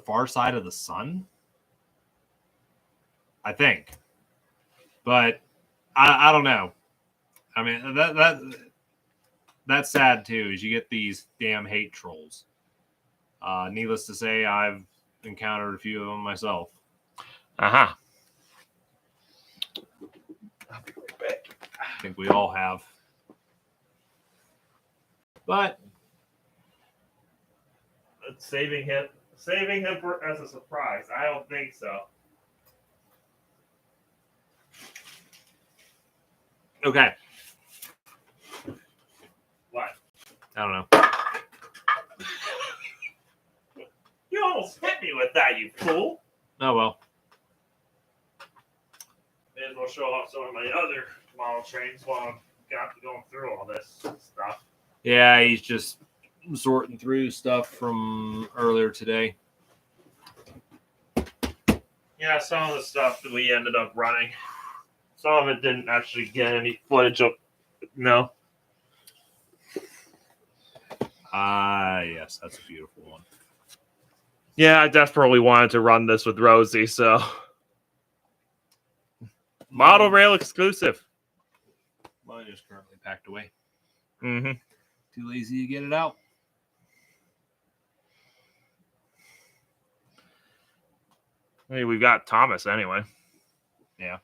Far Side of the Sun. I think, but I don't know. I mean that's sad too. Is you get these damn hate trolls. Needless to say, I've encountered a few of them myself. Uh-huh. I think we all have. But saving him as a surprise. I don't think so. Okay. What? I don't know. You almost hit me with that, you fool. Oh, well. May as well show off some of my other model trains while I'm going through all this stuff. Yeah, he's just sorting through stuff from earlier today. Yeah, some of the stuff that we ended up running. Some of it didn't actually get any footage of. No. Yes, that's a beautiful one. Yeah, I desperately wanted to run this with Rosie, so. Model rail exclusive. Mine is currently packed away. Mm-hmm. Too lazy to get it out. Hey, we've got Thomas anyway. Yeah.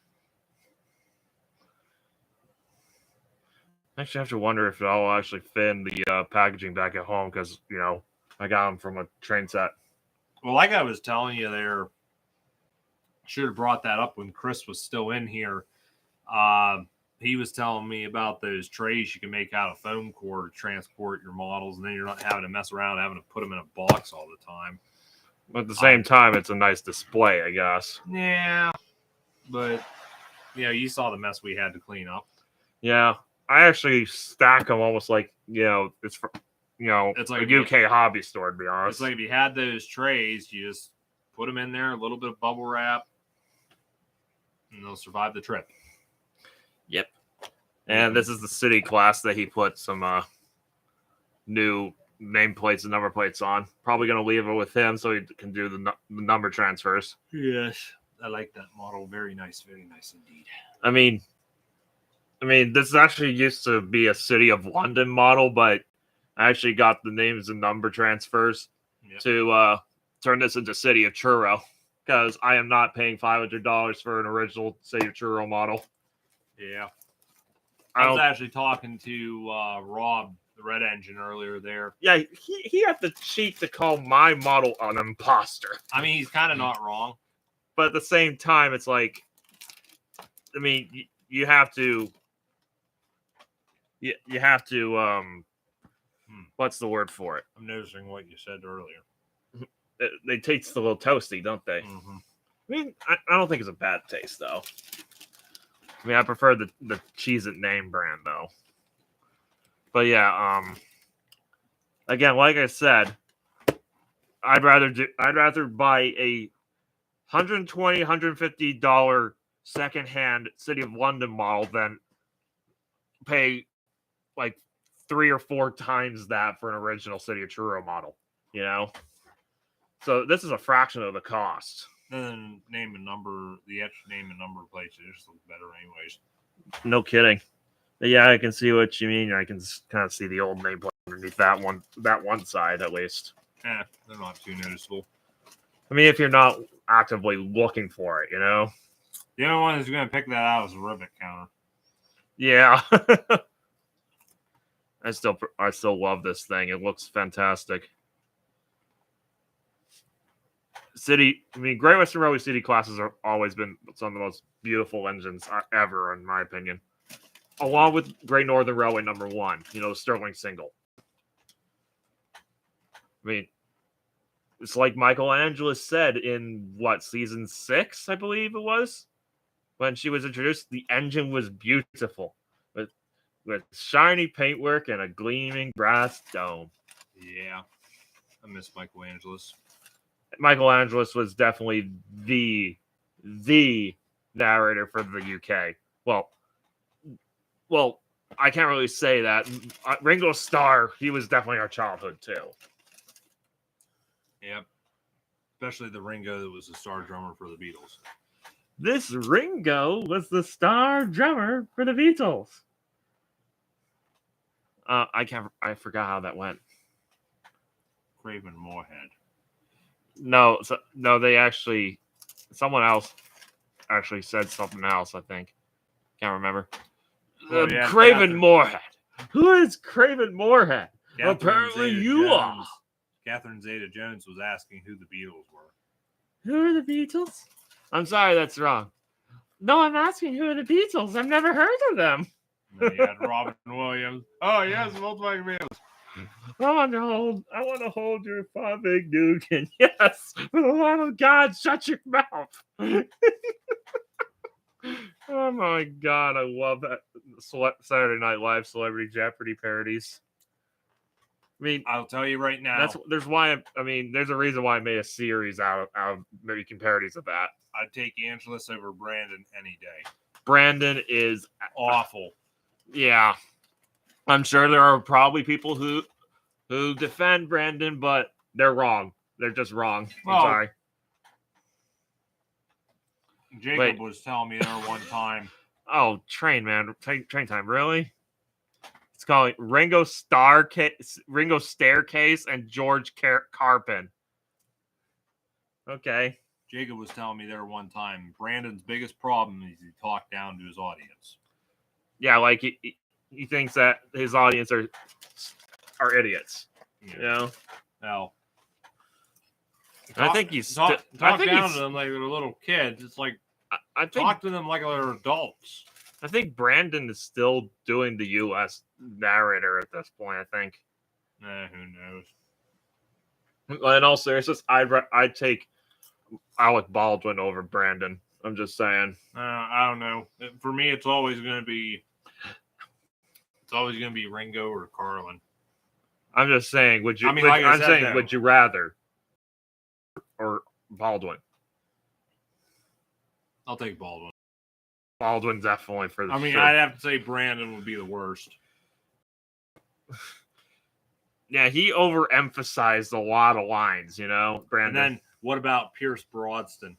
Actually, I have to wonder if I'll actually fit in the packaging back at home because, I got them from a train set. Well, like I was telling you there, should have brought that up when Chris was still in here. He was telling me about those trays you can make out of foam core to transport your models, and then you're not having to mess around having to put them in a box all the time. But at the same time, it's a nice display, I guess. Yeah, but you saw the mess we had to clean up. Yeah, I actually stack them almost like it's for it's like a UK hobby store, to be honest. It's like if you had those trays, you just put them in there, a little bit of bubble wrap, and they'll survive the trip. Yep. And this is the city class that he put some new nameplates and number plates on. Probably going to leave it with him so he can do the number transfers. Yes. I like that model. Very nice indeed. I mean, this actually used to be a City of London model, but I actually got the names and number transfers to turn this into City of Churro because I am not paying $500 for an original City of Churro model. Yeah. I was actually talking to Rob the red engine earlier there. Yeah, he had the cheek to call my model an imposter. I mean, he's kind of not wrong. But at the same time, it's like, I mean, you have to, you have to, what's the word for it? I'm noticing what you said earlier. They taste a little toasty, don't they? Mm-hmm. I mean, I don't think it's a bad taste, though. I mean, I prefer the Cheez-It name brand, though. But yeah, again, like I said, I'd rather buy a $120, $150 secondhand City of London model than pay like 3 or 4 times that for an original City of Truro model. You know, so this is a fraction of the cost. Then name and number, the extra name and number plates just look better, anyways. No kidding. But yeah, I can see what you mean. I can kind of see the old nameplate underneath that one side, at least. They're not too noticeable. I mean, if you're not actively looking for it, you know. The only one that's going to pick that out is the rivet counter. Yeah. I still love this thing. It looks fantastic. Great Western Railway City classes have always been some of the most beautiful engines ever, in my opinion. Along with Great Northern Railway number 1, Stirling single. I mean, it's like Michelangelo said in season 6, I believe it was, when she was introduced. The engine was beautiful, with shiny paintwork and a gleaming brass dome. Yeah, I miss Michelangelo's. Michelangelo's was definitely the narrator for the UK. Well, I can't really say that. Ringo Starr, he was definitely our childhood too. Yep. Especially the Ringo that was the star drummer for the Beatles. This Ringo was the star drummer for the Beatles. I forgot how that went. Craven Moorhead. No, someone else actually said something else, I think. Can't remember. Craven Moorhead. Who is Craven Moorhead? Apparently you are. Catherine Zeta-Jones was asking who the Beatles were. Who are the Beatles? I'm sorry, that's wrong. No, I'm asking who are the Beatles. I've never heard of them. And you had Robin Williams. Oh, yes, Volkswagen Beatles. I want to hold your big Duke, and yes, for the love of God, shut your mouth. Oh my God, I love that Saturday Night Live Celebrity Jeopardy parodies. I mean, I'll tell you right now. There's a reason why I made a series out of making parodies of that. I'd take Angelus over Brandon any day. Brandon is awful. Yeah. I'm sure there are probably people who defend Brandon, but they're wrong. They're just wrong. I'm sorry. Jacob was telling me there one time. Oh, train, man. Train time. Really? It's called Ringo Staircase and George Carpin. Okay. Jacob was telling me there one time, Brandon's biggest problem is he talked down to his audience. Yeah, like he thinks that his audience are idiots. Yeah. You know? Well, I think he's talk down to them like they're little kids. It's like I think, talk to them like they're adults. I think Brandon is still doing the U.S. narrator at this point. I think. Who knows? In all seriousness, I'd take Alec Baldwin over Brandon. I'm just saying. I don't know. For me, it's always going to be Ringo or Carlin. I'm just saying. Would you? Would you rather or Baldwin? I'll take Baldwin. Baldwin definitely for the. I'd have to say Brandon would be the worst. Yeah, he overemphasized a lot of lines, Brandon. And then what about Pierce Brosnan?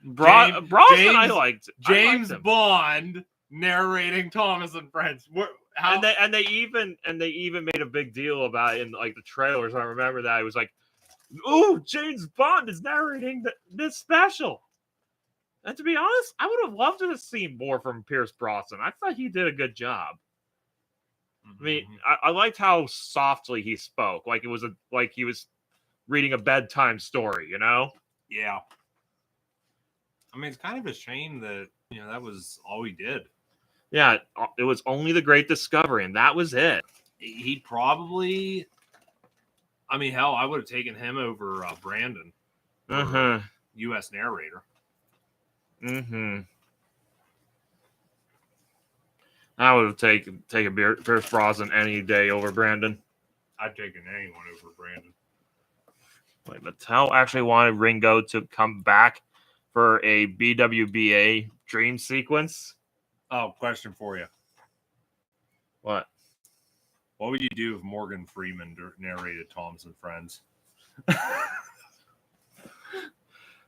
Brosnan, I liked. James Bond narrating Thomas and Friends. And they even made a big deal about it in like the trailers. I remember that it was like, "Ooh, James Bond is narrating this special." And to be honest, I would have loved to have seen more from Pierce Brosnan. I thought he did a good job. I mean, I liked how softly he spoke, like it was like he was reading a bedtime story, you know? Yeah. I mean, it's kind of a shame that that was all he did. Yeah, it was only the Great Discovery, and that was it. He'd probably. I mean, hell, I would have taken him over Brandon, U.S. narrator. I would have taken Pierce Brosnan any day over Brandon. I'd taken anyone over Brandon. Wait, Mattel actually wanted Ringo to come back for a BWBA dream sequence. Oh, question for you. What? What would you do if Morgan Freeman narrated Thomas and Friends?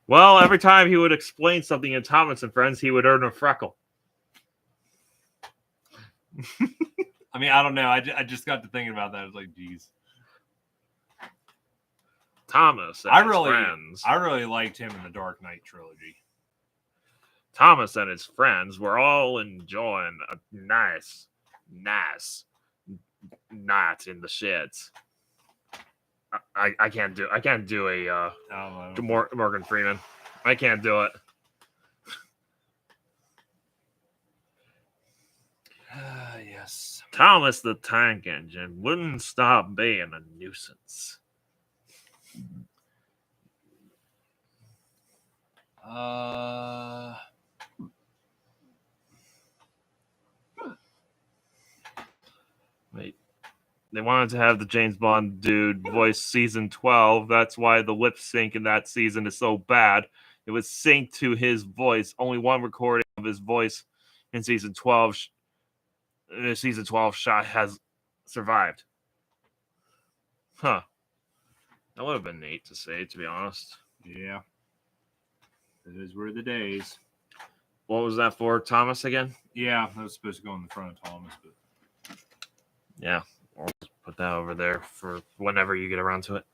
Well, every time he would explain something in Thomas and Friends, he would earn a freckle. I mean, I don't know. I just got to thinking about that. I was like, geez. Thomas and his friends. I really liked him in the Dark Knight trilogy. Thomas and his friends were all enjoying a nice night in the sheds. I can't do a Morgan Freeman. I can't do it. Yes. Thomas the Tank Engine wouldn't stop being a nuisance. Wait. They wanted to have the James Bond dude voice season 12. That's why the lip sync in that season is so bad. It was synced to his voice. Only one recording of his voice in season 12 shot has survived. Huh. That would have been neat to say, to be honest. Yeah. Those were the days. What was that for, Thomas, again? Yeah, that was supposed to go in the front of Thomas, but... Yeah, I'll just put that over there for whenever you get around to it.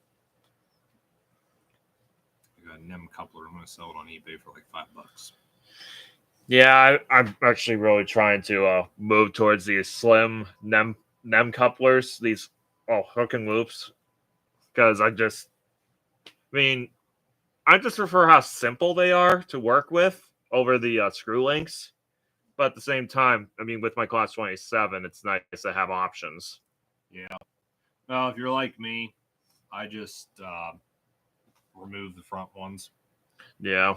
I got a NEM coupler. I'm going to sell it on eBay for like $5. Yeah, I'm actually really trying to move towards these slim NEM couplers, these hook and loops, because I just prefer how simple they are to work with over the screw links. But at the same time, I mean, with my Class 27, it's nice to have options. Yeah. Well, if you're like me, I just remove the front ones. Yeah.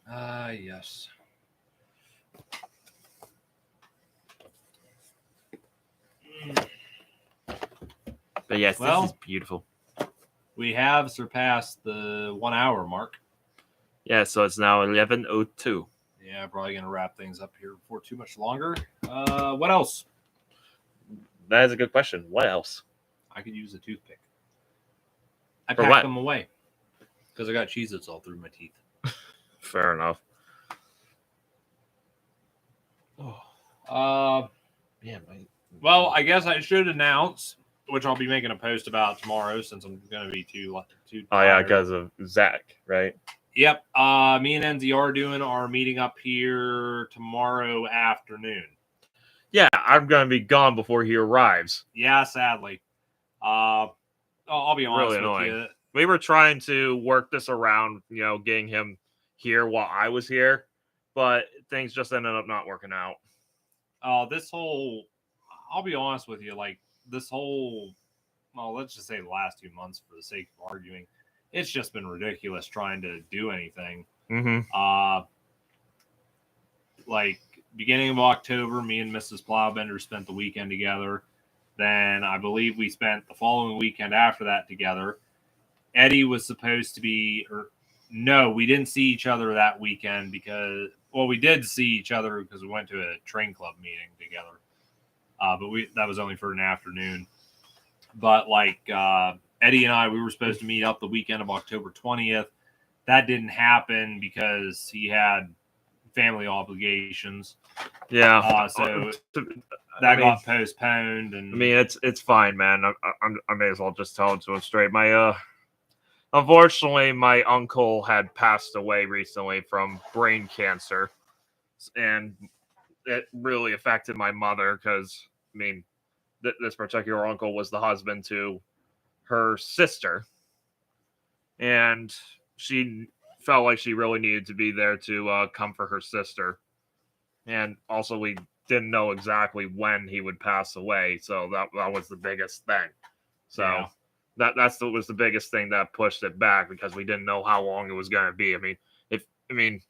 Yes. But yes, well, this is beautiful. We have surpassed the 1 hour mark. Yeah, so it's now 11:02. Yeah, probably going to wrap things up here before too much longer. What else? That is a good question. What else? I could use a toothpick. I For packed what? them away because I got Cheez-Its all through my teeth. Fair enough. Yeah. Well, I guess I should announce, which I'll be making a post about tomorrow since I'm going to be too tired. Oh, yeah, because of Zach, right? Yep. Me and NZ are doing our meeting up here tomorrow afternoon. Yeah, I'm going to be gone before he arrives. Yeah, sadly. I'll be honest Really with you. We were trying to work this around, getting him here while I was here, but things just ended up not working out. I'll be honest with you, like this whole, well, let's just say the last 2 months for the sake of arguing, it's just been ridiculous trying to do anything. Mm-hmm. Like beginning of October, me and Mrs. Plowbender spent the weekend together. Then I believe we spent the following weekend after that together. Eddie was supposed to be, no, we didn't see each other that weekend because, well, we did see each other because we went to a train club meeting together. But that was only for an afternoon. But like Eddie and I, we were supposed to meet up the weekend of October 20th. That didn't happen because he had family obligations. Yeah. So that got postponed. And I mean, it's fine, man. I may as well just tell it to him straight. Unfortunately, my uncle had passed away recently from brain cancer, and it really affected my mother because, I mean, this particular uncle was the husband to her sister, and she felt like she really needed to be there to comfort her sister. And also, we didn't know exactly when he would pass away, so that was the biggest thing. So Yeah. that's was the biggest thing that pushed it back because we didn't know how long it was going to be. I mean,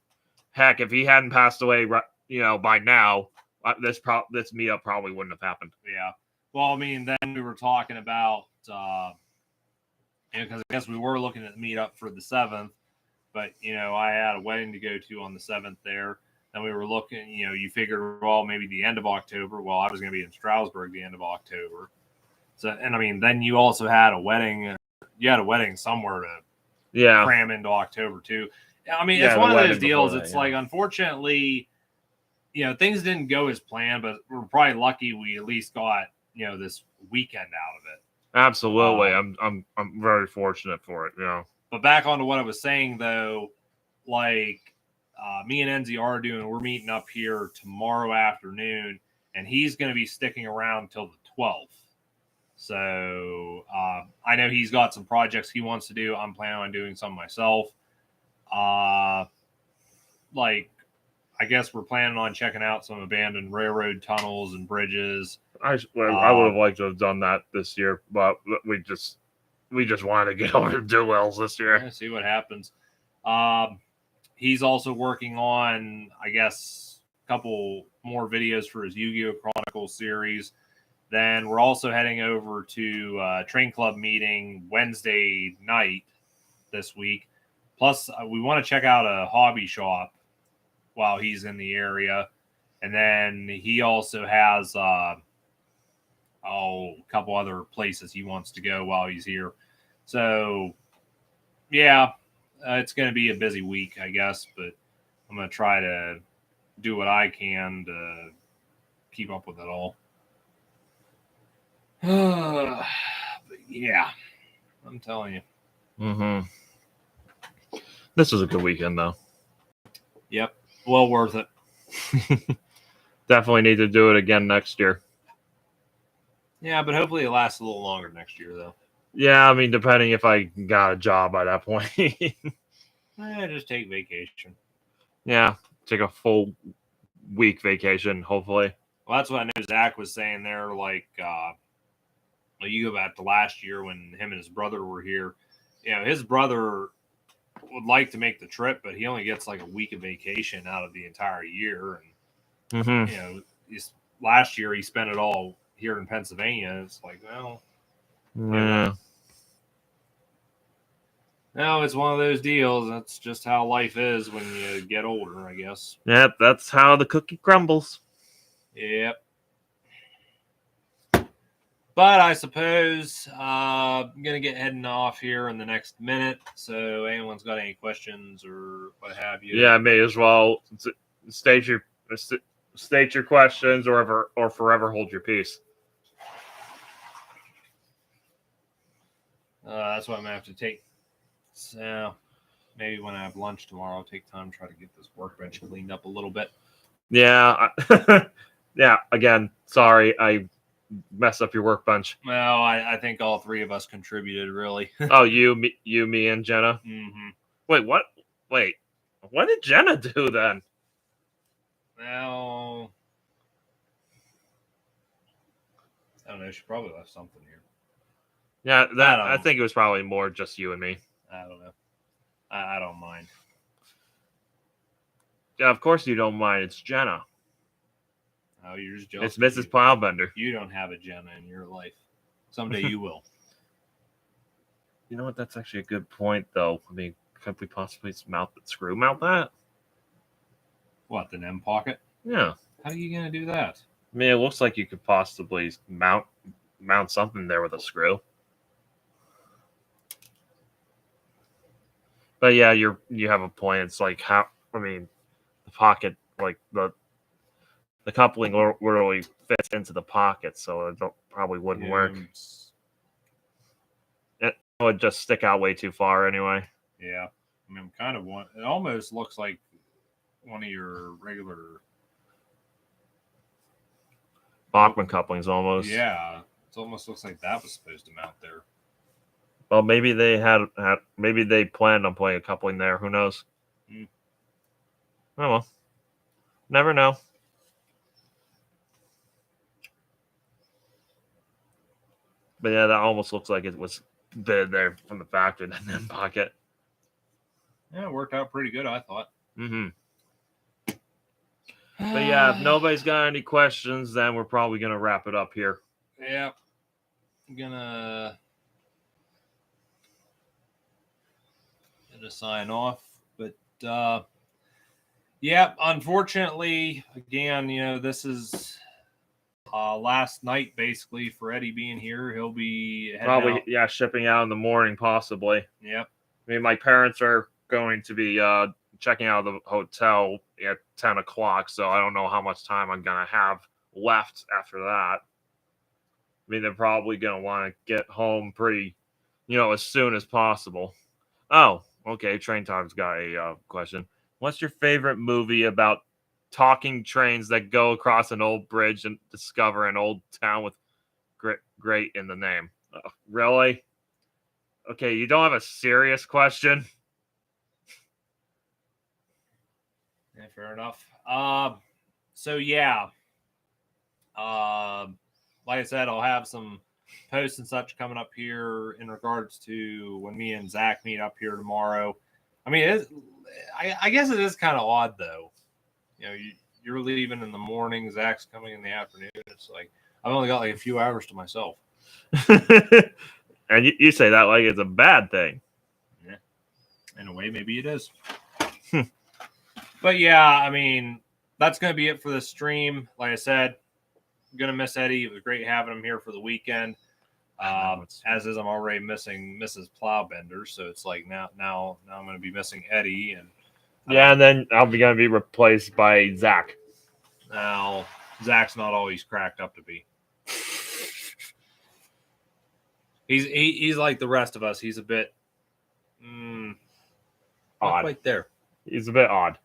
heck, if he hadn't passed away, by now, this meetup probably wouldn't have happened. Yeah. Well, I mean, then we were talking about, because I guess we were looking at the meetup for the 7th, but, I had a wedding to go to on the 7th there. And we were looking, you figured, well, maybe the end of October. Well, I was going to be in Stroudsburg the end of October. So, and I mean, then you also had a wedding. You had a wedding somewhere to cram into October too. I mean, it's one of those deals. It's like, unfortunately, things didn't go as planned, but we're probably lucky we at least got, this weekend out of it. Absolutely. I'm very fortunate for it. Yeah. But back onto what I was saying though, like me and Enzi we're meeting up here tomorrow afternoon, and he's going to be sticking around till the 12th. So I know he's got some projects he wants to do. I'm planning on doing some myself. Like, I guess we're planning on checking out some abandoned railroad tunnels and bridges. I would have liked to have done that this year, but we just wanted to get over to Duels this year. Yeah, see what happens. He's also working on, I guess, a couple more videos for his Yu-Gi-Oh! Chronicles series. Then we're also heading over to Train Club meeting Wednesday night this week. Plus, we want to check out a hobby shop while he's in the area. And then he also has a couple other places he wants to go while he's here. So, yeah, it's going to be a busy week, I guess. But I'm going to try to do what I can to keep up with it all. But yeah, I'm telling you. Mm-hmm. This was a good weekend, though. Yep. Well worth it. Definitely need to do it again next year. Yeah, but hopefully it lasts a little longer next year, though. Yeah, I mean, depending if I got a job by that point. Just take vacation. Yeah, take a full week vacation, hopefully. Well, that's what I know Zach was saying there. Like, you go back to last year when him and his brother were here. His brother would like to make the trip, but he only gets like a week of vacation out of the entire year. And, last year he spent it all here in Pennsylvania. It's like, well, yeah. No, it's one of those deals. That's just how life is when you get older, I guess. Yep, that's how the cookie crumbles. Yep. But I suppose I'm going to get heading off here in the next minute. So anyone's got any questions or what have you? Yeah, I may as well state your questions or forever hold your peace. That's what I'm going to have to take. So maybe when I have lunch tomorrow, I'll take time to try to get this workbench cleaned up a little bit. Yeah. Yeah, again, sorry. I messed up your workbench. Well, I think all three of us contributed, really. Oh, you, me, and Jenna? Mm-hmm. Wait, what? Wait, what did Jenna do then? Well, I don't know. She probably left something here. Yeah, I think it was probably more just you and me. I don't know. I don't mind. Yeah, of course you don't mind. It's Jenna. Oh, you're just jealous. It's Mrs. Plowbender. You don't have a Jenna in your life. Someday you will. You know what? That's actually a good point, though. I mean, could we possibly screw mount that? What, the NEM pocket? Yeah. How are you going to do that? I mean, it looks like you could possibly mount something there with a screw. But yeah, you have a point. It's like the pocket, like the coupling literally fits into the pocket, so it probably wouldn't work. It would just stick out way too far anyway. Yeah, I mean, it almost looks like one of your regular Bachman couplings almost. Yeah, it almost looks like that was supposed to mount there. Well, maybe they maybe they planned on playing a coupling there. Who knows? Mm. Oh well, never know. But yeah, that almost looks like it was bid there from the factory and then pocket. Yeah, it worked out pretty good, I thought. Mm-hmm. But yeah, if nobody's got any questions, then we're probably gonna wrap it up here. Yeah, I'm gonna sign off. But yeah, unfortunately, again, this is last night basically for Eddie being here. He'll be Probably out. shipping out in the morning, possibly. Yep. I mean, my parents are going to be checking out of the hotel at 10 o'clock, so I don't know how much time I'm gonna have left after that. I mean, they're probably gonna want to get home pretty, as soon as possible. Oh, okay. Train Time's got a question. What's your favorite movie about talking trains that go across an old bridge and discover an old town with great in the name? Really? Okay, you don't have a serious question? Yeah, fair enough. So yeah. Like I said, I'll have some posts and such coming up here in regards to when me and Zach meet up here tomorrow. I mean, I guess it is kind of odd though. You're leaving in the morning, Zach's coming in the afternoon. It's like I've only got like a few hours to myself. And you say that like it's a bad thing. Yeah, in a way, maybe it is. But yeah, I mean, that's going to be it for the stream. Like I said, I'm going to miss Eddie. It was great having him here for the weekend. As is, I'm already missing Mrs. Plowbender, so it's like now I'm going to be missing Eddie, and and then I'm going to be replaced by Zach. Now Zach's not all he's cracked up to be. He's like the rest of us. He's a bit odd. Not quite there. He's a bit odd.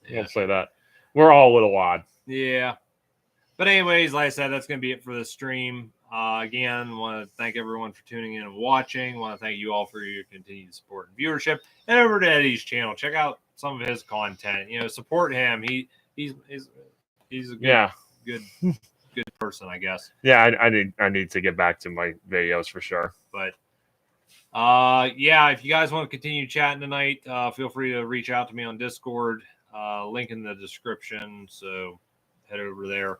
Yeah. We'll say that. We're all a little odd. Yeah. But anyways, like I said, that's going to be it for the stream. Again, want to thank everyone for tuning in and watching. Want to thank you all for your continued support and viewership. And over to Eddie's channel, check out some of his content. Support him. He's a good person, I guess. Yeah, I need to get back to my videos for sure. But yeah, if you guys want to continue chatting tonight, feel free to reach out to me on Discord. Link in the description. So head over there.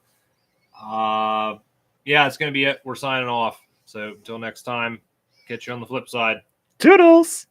Yeah, it's going to be it. We're signing off. So until next time, catch you on the flip side. Toodles!